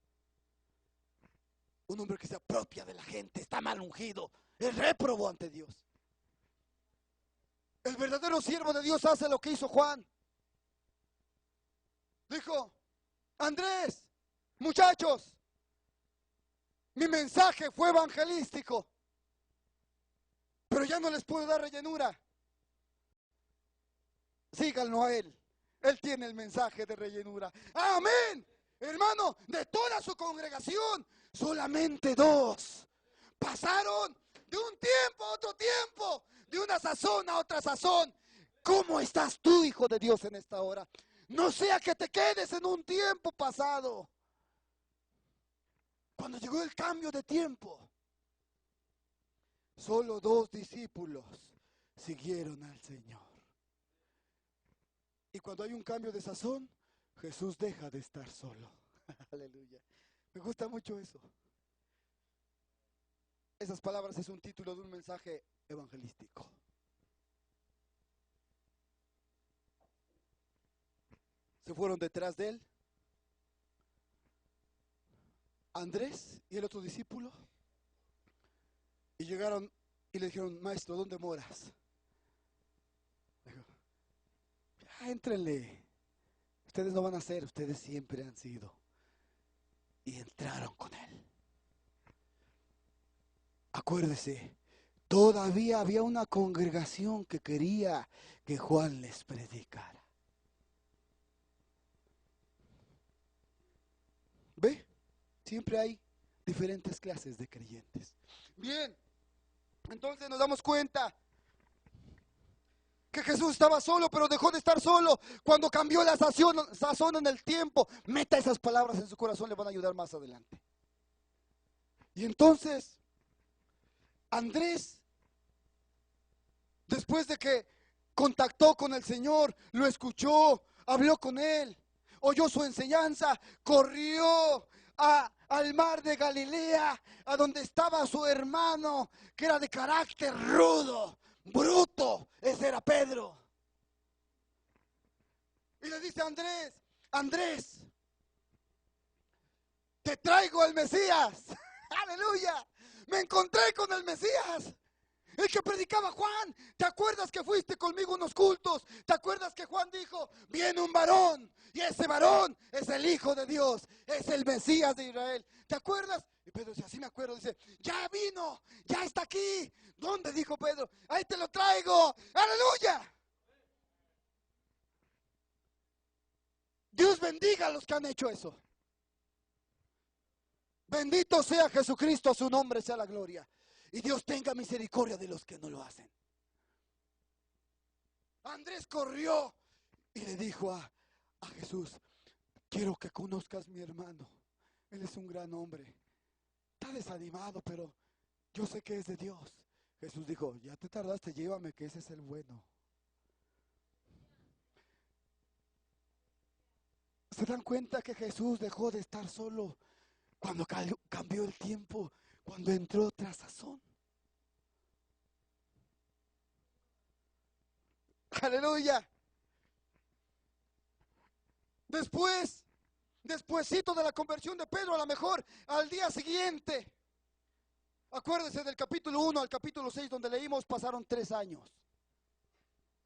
Un hombre que se apropia de la gente está mal ungido. Es réprobo ante Dios. El verdadero siervo de Dios hace lo que hizo Juan. Dijo, Andrés, muchachos, mi mensaje fue evangelístico, pero ya no les puedo dar rellenura. Síganlo a Él. Él tiene el mensaje de rellenura. Amén. Hermano, de toda su congregación, solamente 2 pasaron de un tiempo a otro tiempo, de una sazón a otra sazón. ¿Cómo estás tú, hijo de Dios, en esta hora? No sea que te quedes en un tiempo pasado. Cuando llegó el cambio de tiempo, solo 2 discípulos siguieron al Señor. Y cuando hay un cambio de sazón, Jesús deja de estar solo. Aleluya. Me gusta mucho eso. Esas palabras es un título de un mensaje evangelístico. Se fueron detrás de él Andrés y el otro discípulo, y llegaron y le dijeron: maestro, ¿dónde moras? Dijo: éntrenle, ustedes no van a ser, ustedes siempre han sido. Y entraron con él. Acuérdese, todavía había una congregación que quería que Juan les predicara. ¿Ve? Siempre hay diferentes clases de creyentes. Bien, entonces nos damos cuenta que Jesús estaba solo, pero dejó de estar solo cuando cambió la sazón en el tiempo. Meta esas palabras en su corazón, le van a ayudar más adelante. Y entonces, Andrés, después de que contactó con el Señor, lo escuchó, habló con él, oyó su enseñanza, corrió al mar de Galilea, a donde estaba su hermano, que era de carácter rudo, bruto. Ese era Pedro. Y le dice a Andrés: Andrés, te traigo al Mesías. Aleluya, me encontré con el Mesías, el que predicaba Juan. ¿Te acuerdas que fuiste conmigo a unos cultos? ¿Te acuerdas que Juan dijo: viene un varón, y ese varón es el Hijo de Dios, es el Mesías de Israel? ¿Te acuerdas? Y Pedro dice: así me acuerdo. Dice: ya vino, ya está aquí. ¿Dónde? Dijo Pedro: ahí te lo traigo. Aleluya. Dios bendiga a los que han hecho eso. Bendito sea Jesucristo, su nombre sea la gloria. Y Dios tenga misericordia de los que no lo hacen. Andrés corrió y le dijo a Jesús: quiero que conozcas a mi hermano. Él es un gran hombre. Está desanimado, pero yo sé que es de Dios. Jesús dijo: ya te tardaste, llévame, que ese es el bueno. ¿Se dan cuenta que Jesús dejó de estar solo cuando cambió el tiempo, cuando entró otra sazón? Aleluya. Despuésito de la conversión de Pedro, a lo mejor al día siguiente, acuérdese del capítulo 1 al capítulo 6 donde leímos, pasaron 3 años.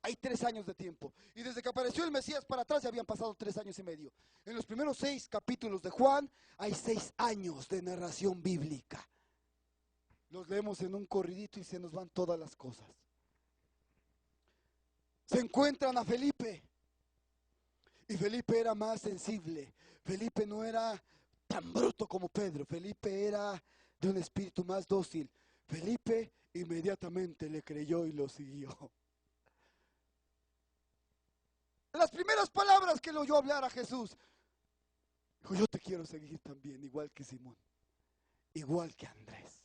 Hay 3 años de tiempo. Y desde que apareció el Mesías para atrás ya habían pasado 3 años y medio. En los primeros 6 capítulos de Juan hay 6 años de narración bíblica. Los leemos en un corridito y se nos van todas las cosas. Se encuentran a Felipe. Y Felipe era más sensible. Felipe no era tan bruto como Pedro. Felipe era de un espíritu más dócil. Felipe inmediatamente le creyó y lo siguió. Las primeras palabras que le oyó hablar a Jesús, dijo: yo te quiero seguir también, igual que Simón, igual que Andrés,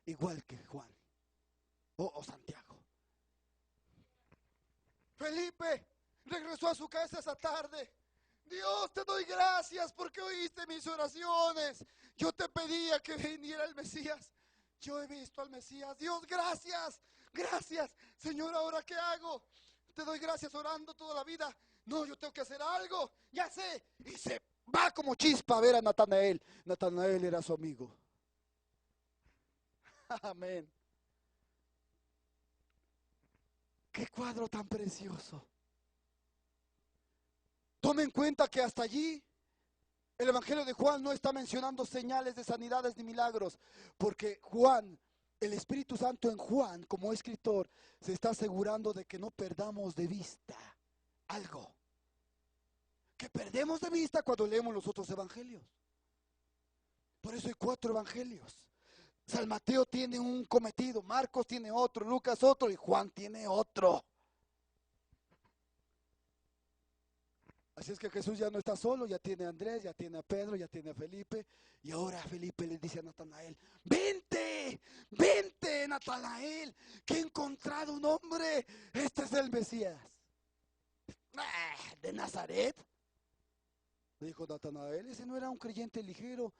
igual que Juan o Santiago. Felipe regresó a su casa esa tarde. Dios, te doy gracias porque oíste mis oraciones. Yo te pedía que viniera el Mesías. Yo he visto al Mesías. Dios, gracias, gracias. Señor, ¿ahora qué hago? Te doy gracias orando toda la vida. No, yo tengo que hacer algo. Ya sé. Y se va como chispa a ver a Natanael. Natanael era su amigo. Amén. Qué cuadro tan precioso. Tome en cuenta que hasta allí el Evangelio de Juan no está mencionando señales de sanidades ni milagros, porque Juan, el Espíritu Santo en Juan, como escritor, se está asegurando de que no perdamos de vista algo que perdemos de vista cuando leemos los otros evangelios. Por eso hay 4 evangelios. San Mateo tiene un cometido, Marcos tiene otro, Lucas otro y Juan tiene otro. Así es que Jesús ya no está solo, ya tiene a Andrés, ya tiene a Pedro, ya tiene a Felipe. Y ahora Felipe le dice a Natanael: vente, vente Natanael, que he encontrado un hombre, este es el Mesías. ¿De Nazaret? Le dijo Natanael, ese no era un creyente ligero.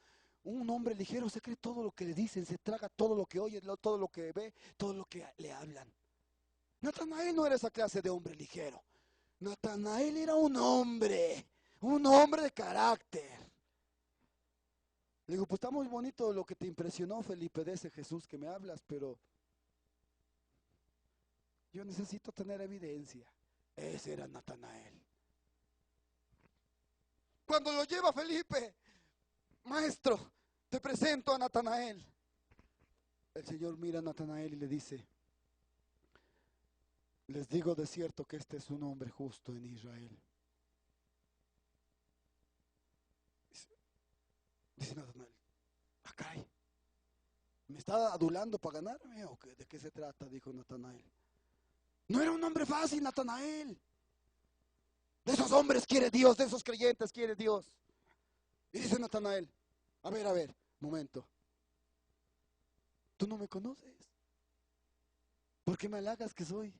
Un hombre ligero se cree todo lo que le dicen, se traga todo lo que oye, todo lo que ve, todo lo que le hablan. Natanael no era esa clase de hombre ligero. Natanael era un hombre de carácter. Le digo, pues está muy bonito lo que te impresionó, Felipe, de ese Jesús que me hablas, pero yo necesito tener evidencia. Ese era Natanael. Cuando lo lleva Felipe, maestro, te presento a Natanael. El Señor mira a Natanael y le dice: les digo de cierto que este es un hombre justo en Israel. Dice Natanael: acá ¿me está adulando para ganarme o qué? ¿De qué se trata? Dijo Natanael. No era un hombre fácil, Natanael. De esos hombres quiere Dios, de esos creyentes quiere Dios. Y dice Natanael: a ver, momento. ¿Tú no me conoces? ¿Por qué me halagas que soy?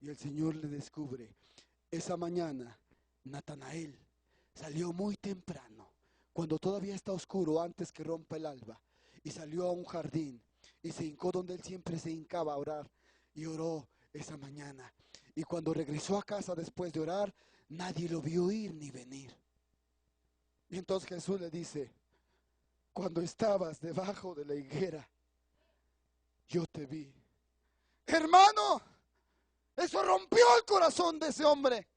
Y el Señor le descubre. Esa mañana, Natanael salió muy temprano, cuando todavía está oscuro, antes que rompa el alba, y salió a un jardín y se hincó donde él siempre se hincaba a orar, y oró esa mañana. Y cuando regresó a casa después de orar, nadie lo vio ir ni venir. Y entonces Jesús le dice: cuando estabas debajo de la higuera, yo te vi. Hermano, eso rompió el corazón de ese hombre.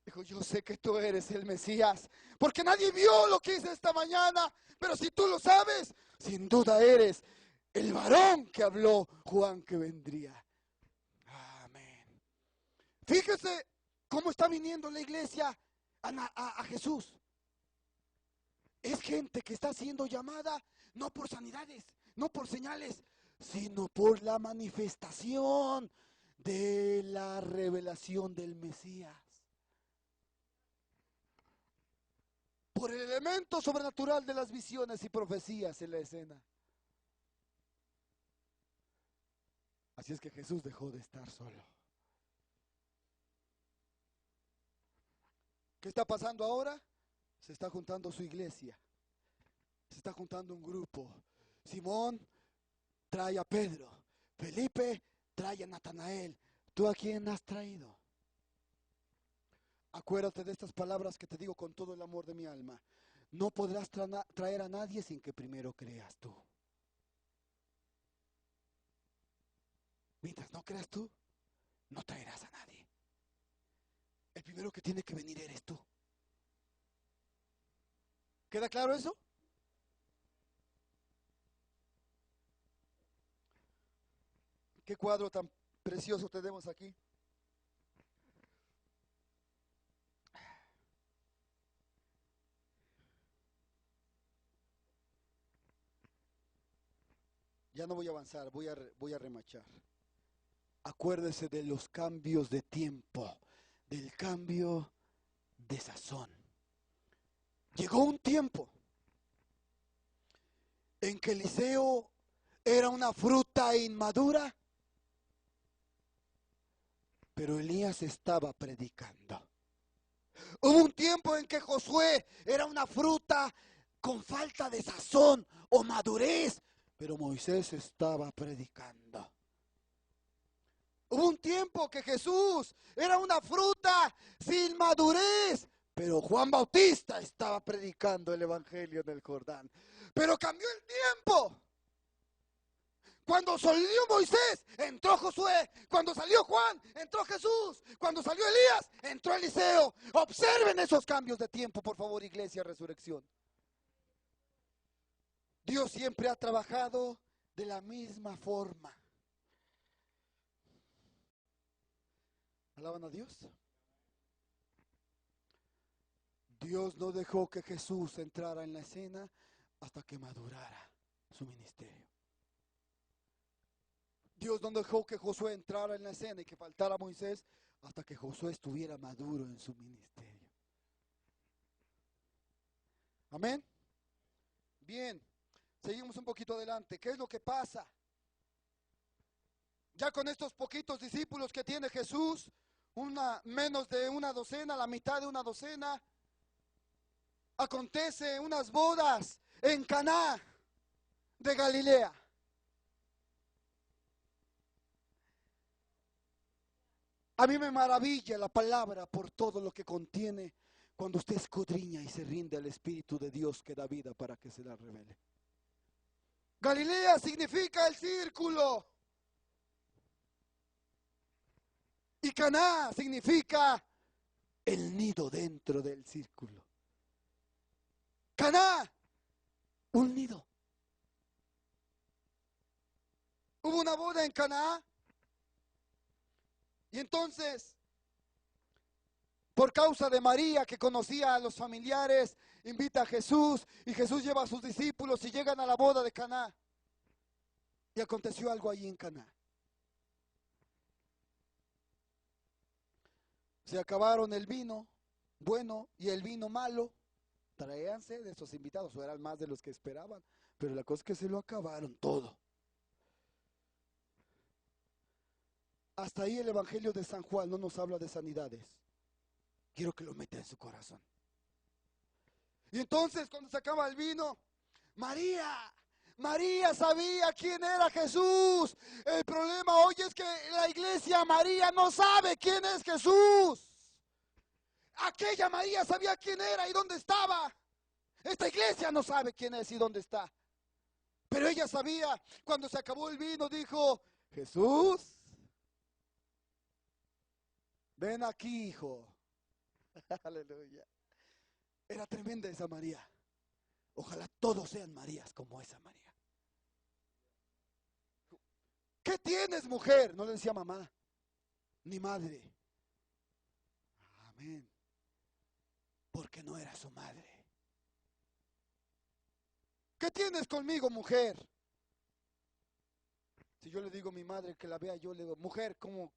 Dijo: yo sé que tú eres el Mesías, porque nadie vio lo que hice esta mañana, pero si tú lo sabes, sin duda eres el varón que habló Juan que vendría. Amén. Fíjese cómo está viniendo la iglesia a Jesús. Es gente que está siendo llamada no por sanidades, no por señales, sino por la manifestación de la revelación del Mesías. Por el elemento sobrenatural de las visiones y profecías en la escena. Así es que Jesús dejó de estar solo. ¿Qué está pasando ahora? Se está juntando su iglesia. Se está juntando un grupo. Simón trae a Pedro. Felipe trae a Natanael. ¿Tú a quién has traído? Acuérdate de estas palabras que te digo con todo el amor de mi alma. No podrás traer a nadie sin que primero creas tú. Mientras no creas tú, no traerás a nadie. El primero que tiene que venir eres tú. ¿Queda claro eso? ¿Qué cuadro tan precioso tenemos aquí? Ya no voy a avanzar, voy a remachar. Acuérdese de los cambios de tiempo, del cambio de sazón. Llegó un tiempo en que Eliseo era una fruta inmadura, pero Elías estaba predicando. Hubo un tiempo en que Josué era una fruta con falta de sazón o madurez, pero Moisés estaba predicando. Hubo un tiempo que Jesús era una fruta sin madurez, pero Juan Bautista estaba predicando el evangelio del Jordán. Pero cambió el tiempo. Cuando salió Moisés, entró Josué. Cuando salió Juan, entró Jesús. Cuando salió Elías, entró Eliseo. Observen esos cambios de tiempo, por favor, Iglesia Resurrección. Dios siempre ha trabajado de la misma forma. ¿Alaban a Dios? Dios no dejó que Jesús entrara en la escena hasta que madurara su ministerio. Dios no dejó que Josué entrara en la escena y que faltara Moisés hasta que Josué estuviera maduro en su ministerio. Amén. Bien, seguimos un poquito adelante. ¿Qué es lo que pasa? Ya con estos poquitos discípulos que tiene Jesús, menos de una docena, la mitad de una docena, acontece unas bodas en Caná de Galilea. A mí me maravilla la palabra por todo lo que contiene cuando usted escudriña y se rinde al Espíritu de Dios que da vida para que se la revele. Galilea significa el círculo. Y Caná significa el nido dentro del círculo. Caná, un nido. Hubo una boda en Caná. Y entonces, por causa de María, que conocía a los familiares, invita a Jesús, y Jesús lleva a sus discípulos y llegan a la boda de Caná. Y aconteció algo allí en Caná. Se acabaron el vino bueno y el vino malo. Traíanse de esos invitados, o eran más de los que esperaban, pero la cosa es que se lo acabaron todo. Hasta ahí el Evangelio de San Juan no nos habla de sanidades. Quiero que lo meta en su corazón. Y entonces cuando se acaba el vino, María sabía quién era Jesús. El problema hoy es que la iglesia María no sabe quién es Jesús. Aquella María sabía quién era y dónde estaba. Esta iglesia no sabe quién es y dónde está. Pero ella sabía. Cuando se acabó el vino dijo: Jesús, ven aquí, hijo. Aleluya. Era tremenda esa María. Ojalá todos sean Marías como esa María. ¿Qué tienes, mujer? No le decía mamá ni madre. Amén. Porque no era su madre. ¿Qué tienes conmigo, mujer? Si yo le digo a mi madre que la vea, yo le digo: mujer, ¿cómo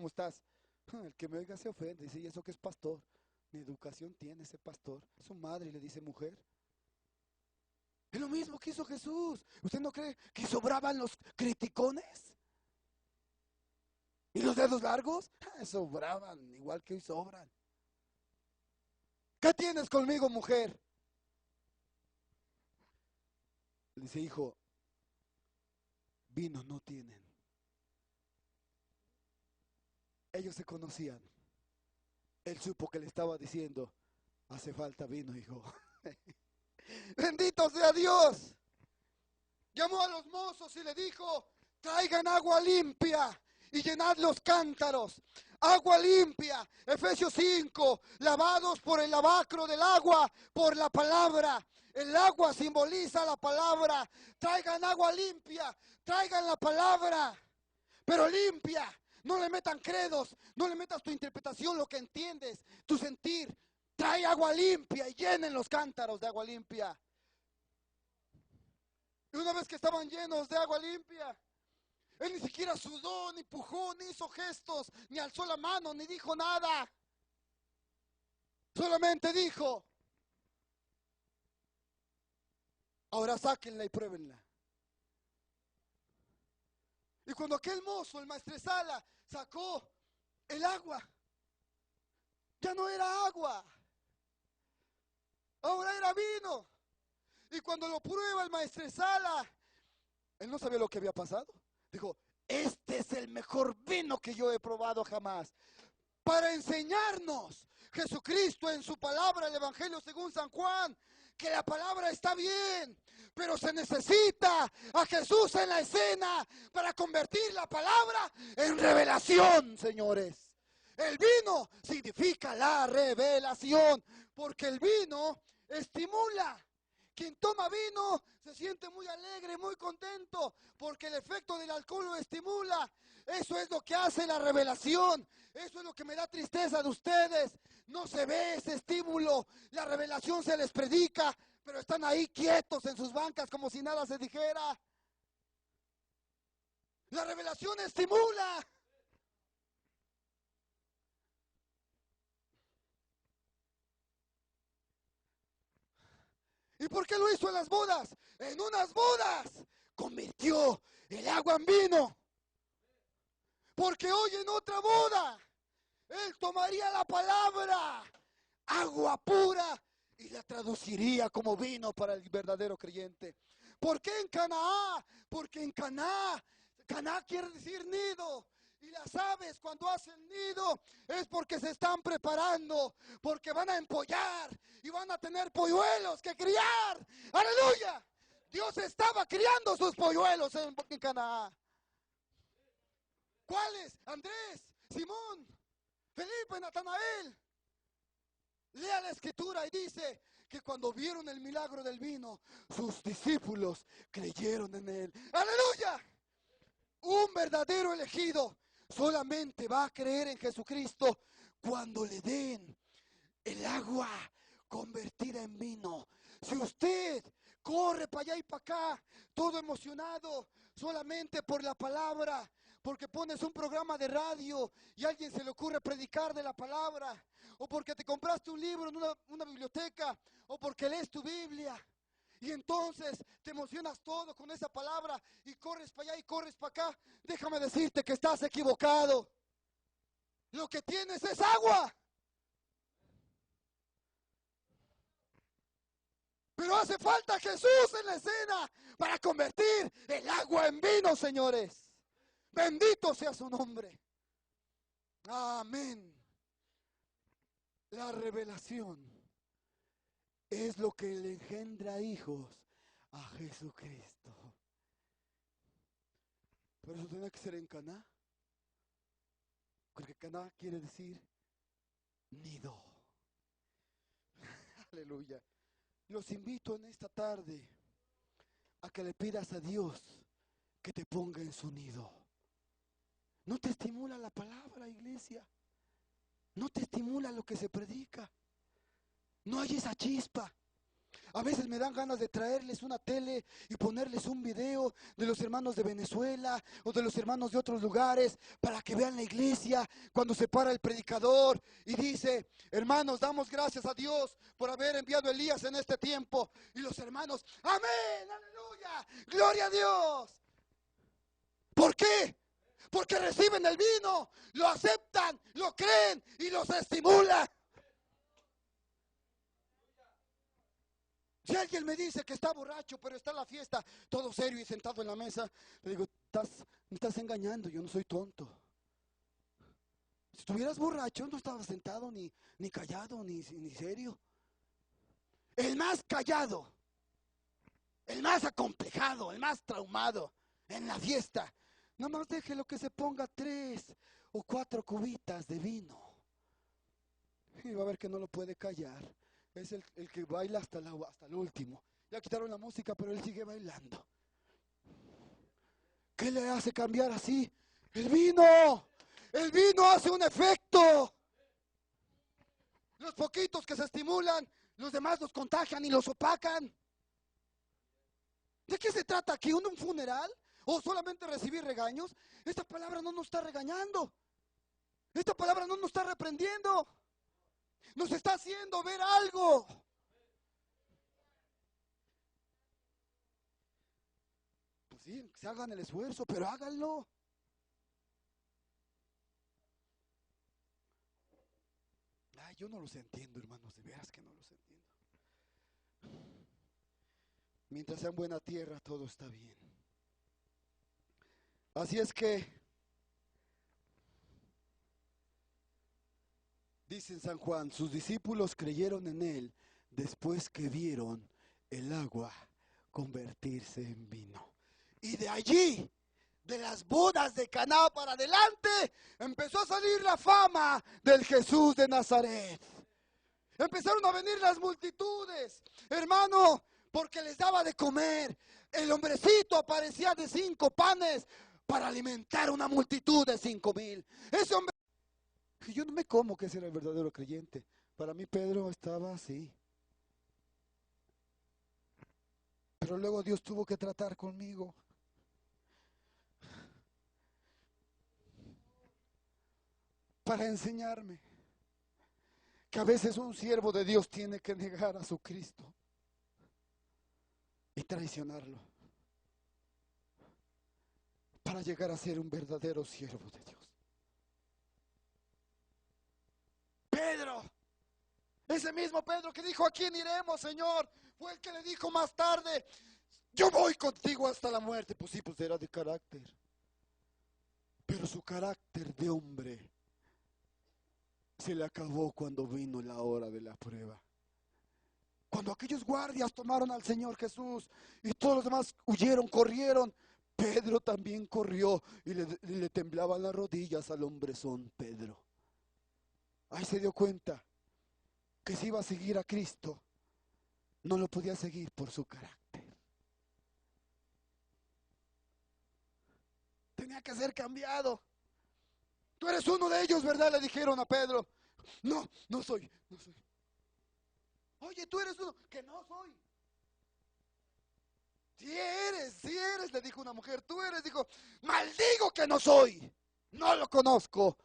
estás? El que me oiga se ofende. Dice: ¿y eso qué es pastor? Ni educación tiene ese pastor. Su madre le dice mujer. Es lo mismo que hizo Jesús. ¿Usted no cree que sobraban los criticones? ¿Y los dedos largos? Sobraban, igual que hoy sobran. ¿Qué tienes conmigo, mujer? Le dice: hijo, vino no tienen. Ellos se conocían. Él supo que le estaba diciendo: hace falta vino, hijo. Bendito sea Dios. Llamó a los mozos y le dijo: traigan agua limpia y llenad los cántaros. Agua limpia. Efesios 5, lavados por el lavacro del agua, por la palabra. El agua simboliza la palabra. Traigan agua limpia, traigan la palabra, pero limpia. No le metan credos, no le metas tu interpretación, lo que entiendes, tu sentir. Trae agua limpia y llenen los cántaros de agua limpia. Y una vez que estaban llenos de agua limpia, él ni siquiera sudó, ni pujó, ni hizo gestos, ni alzó la mano, ni dijo nada. Solamente dijo: ahora sáquenla y pruébenla. Y cuando aquel mozo, el maestresala, sacó el agua, ya no era agua, ahora era vino. Y cuando lo prueba el maestresala, él no sabía lo que había pasado. Dijo: este es el mejor vino que yo he probado jamás. Para enseñarnos Jesucristo en su palabra, el Evangelio según San Juan, que la palabra está bien, pero se necesita a Jesús en la escena para convertir la palabra en revelación, señores. El vino significa la revelación, porque el vino estimula. Quien toma vino se siente muy alegre, muy contento, porque el efecto del alcohol lo estimula. Eso es lo que hace la revelación. Eso es lo que me da tristeza de ustedes. No se ve ese estímulo. La revelación se les predica, pero están ahí quietos en sus bancas como si nada se dijera. La revelación estimula. ¿Y por qué lo hizo en las bodas? En unas bodas convirtió el agua en vino. Porque hoy en otra boda, él tomaría la palabra agua pura y la traduciría como vino para el verdadero creyente. ¿Por qué en Canaá? Porque en Canaá quiere decir nido. Y las aves cuando hacen nido es porque se están preparando, porque van a empollar y van a tener polluelos que criar. ¡Aleluya! Dios estaba criando sus polluelos en Canaá. ¿Cuáles? Andrés, Simón, Felipe, Natanael. Lea la escritura y dice que cuando vieron el milagro del vino, sus discípulos creyeron en él. ¡Aleluya! Un verdadero elegido solamente va a creer en Jesucristo cuando le den el agua convertida en vino. Si usted corre para allá y para acá, todo emocionado, solamente por la palabra, porque pones un programa de radio y a alguien se le ocurre predicar de la palabra, o porque te compraste un libro en una biblioteca, o porque lees tu Biblia, y entonces te emocionas todo con esa palabra y corres para allá y corres para acá, déjame decirte que estás equivocado. Lo que tienes es agua. Pero hace falta Jesús en la escena para convertir el agua en vino, señores. Bendito sea su nombre. Amén. La revelación es lo que le engendra hijos a Jesucristo. Por eso tiene que ser en Caná. Porque Caná quiere decir nido. Aleluya. Los invito en esta tarde a que le pidas a Dios que te ponga en su nido. ¿No te estimula la palabra, iglesia? ¿No te estimula lo que se predica? No hay esa chispa. A veces me dan ganas de traerles una tele y ponerles un video de los hermanos de Venezuela o de los hermanos de otros lugares para que vean la iglesia cuando se para el predicador y dice: hermanos, damos gracias a Dios por haber enviado a Elías en este tiempo. Y los hermanos: amén, aleluya, gloria a Dios. ¿Por qué? Porque reciben el vino, lo aceptan, lo creen y los estimula. Si alguien me dice que está borracho, pero está en la fiesta, todo serio y sentado en la mesa, le digo: me estás engañando, yo no soy tonto. Si estuvieras borracho, no estabas sentado, ni callado, ni serio. El más callado, el más acomplejado, el más traumado en la fiesta, nada más déjelo que se ponga 3 o 4 cubitas de vino. Y va a ver que no lo puede callar. Es el que baila hasta el último. Ya quitaron la música, pero él sigue bailando. ¿Qué le hace cambiar así? El vino. El vino hace un efecto. Los poquitos que se estimulan, los demás los contagian y los opacan. ¿De qué se trata aquí? ¿Un funeral? ¿O solamente recibir regaños? Esta palabra no nos está regañando. Esta palabra no nos está reprendiendo. Nos está haciendo ver algo. Pues sí, se hagan el esfuerzo, pero háganlo. Ay, yo no los entiendo, hermanos, de veras que no los entiendo. Mientras sea en buena tierra, todo está bien. Así es que dice en San Juan: sus discípulos creyeron en él después que vieron el agua convertirse en vino. Y de allí, de las bodas de Caná para adelante, empezó a salir la fama del Jesús de Nazaret. Empezaron a venir las multitudes, hermano, porque les daba de comer. El hombrecito aparecía de 5 panes para alimentar una multitud de 5,000. Ese hombre, yo no me como que ese era el verdadero creyente. Para mí Pedro estaba así. Pero luego Dios tuvo que tratar conmigo. Para enseñarme que a veces un siervo de Dios tiene que negar a su Cristo y traicionarlo para llegar a ser un verdadero siervo de Dios. Pedro, ese mismo Pedro que dijo: ¿a quién iremos, Señor? Fue el que le dijo más tarde: yo voy contigo hasta la muerte. Pues sí, pues era de carácter, pero su carácter de hombre se le acabó cuando vino la hora de la prueba. Cuando aquellos guardias tomaron al Señor Jesús y todos los demás huyeron, corrieron, Pedro también corrió y le temblaban las rodillas al hombrezón Pedro. Ahí se dio cuenta que si iba a seguir a Cristo, no lo podía seguir por su carácter. Tenía que ser cambiado. Tú eres uno de ellos, ¿verdad? Le dijeron a Pedro. No, no soy. Oye, tú eres uno. Que no soy. Si eres, le dijo una mujer. Tú eres, dijo. Maldigo que no soy. No lo conozco.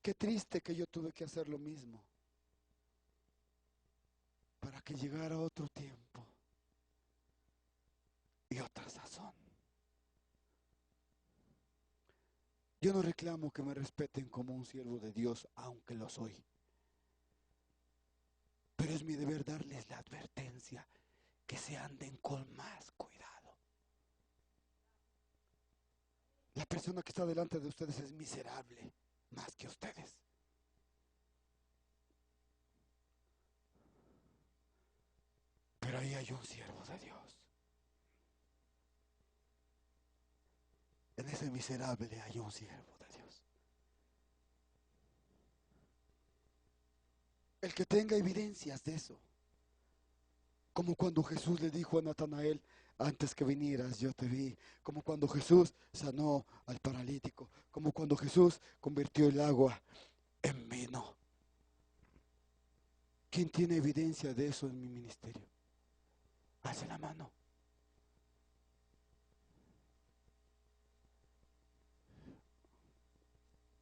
Qué triste que yo tuve que hacer lo mismo para que llegara otro tiempo y otra sazón. Yo no reclamo que me respeten como un siervo de Dios, aunque lo soy. Pero es mi deber darles la advertencia que se anden con más cuidado. La persona que está delante de ustedes es miserable, más que ustedes. Pero ahí hay un siervo de Dios. En ese miserable hay un siervo de Dios. El que tenga evidencias de eso. Como cuando Jesús le dijo a Natanael: antes que vinieras yo te vi. Como cuando Jesús sanó al paralítico. Como cuando Jesús convirtió el agua en vino. ¿Quién tiene evidencia de eso en mi ministerio? Alce la mano.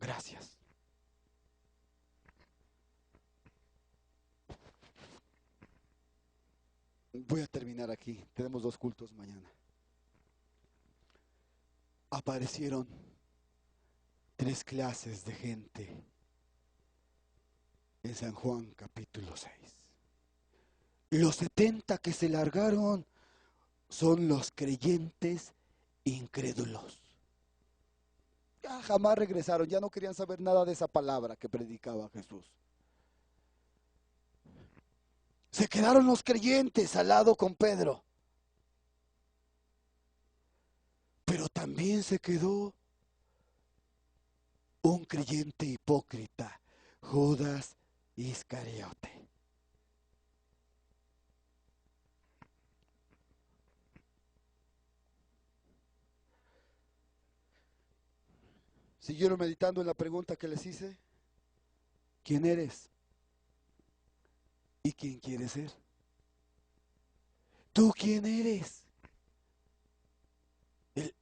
Gracias. Voy a terminar aquí. Tenemos 2 cultos mañana. Aparecieron 3 clases de gente en San Juan capítulo 6. Los 70 que se largaron son los creyentes incrédulos. Ya jamás regresaron, ya no querían saber nada de esa palabra que predicaba Jesús. Se quedaron los creyentes al lado con Pedro. Pero también se quedó un creyente hipócrita, Judas Iscariote. ¿Siguieron meditando en la pregunta que les hice? ¿Quién eres? ¿Y quién quieres ser? ¿Tú quién eres?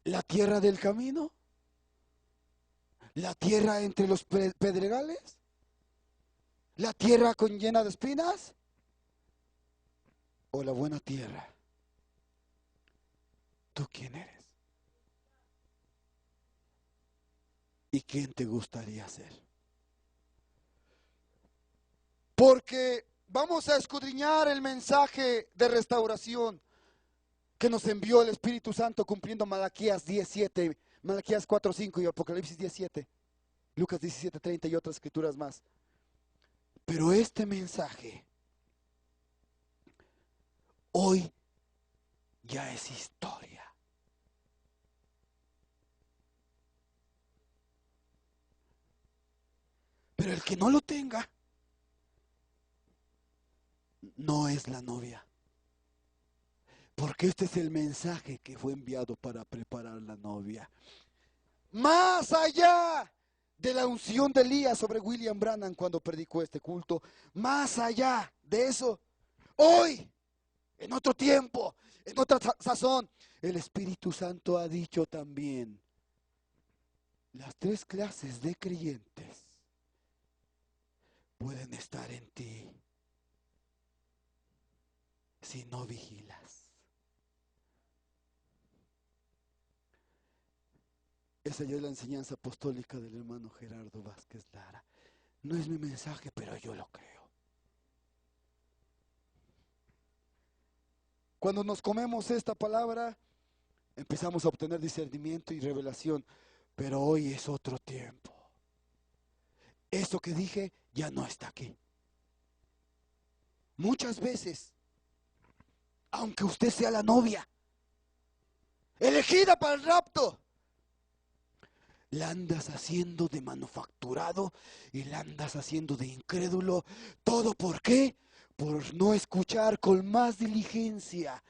¿La tierra del camino? ¿La tierra entre los pedregales? ¿La tierra llena de espinas? ¿O la buena tierra? ¿Tú quién eres? ¿Y quién te gustaría ser? Porque vamos a escudriñar el mensaje de restauración que nos envió el Espíritu Santo cumpliendo Malaquías 17, Malaquías 4:5 y Apocalipsis 17, Lucas 17:30 y otras escrituras más. Pero este mensaje hoy ya es historia. Pero el que no lo tenga no es la novia. Porque este es el mensaje que fue enviado para preparar la novia. Más allá de la unción de Elías sobre William Branham cuando predicó este culto, más allá de eso, hoy, en otro tiempo, en otra sazón, el Espíritu Santo ha dicho también, las tres clases de creyentes pueden estar en ti si no vigilas. Esa ya es la enseñanza apostólica del hermano Gerardo Vázquez Lara. No es mi mensaje, pero yo lo creo. Cuando nos comemos esta palabra, empezamos a obtener discernimiento y revelación. Pero hoy es otro tiempo. Eso que dije ya no está aquí. Muchas veces, aunque usted sea la novia, elegida para el rapto, la andas haciendo de manufacturado y la andas haciendo de incrédulo. ¿Todo por qué? Por no escuchar con más diligencia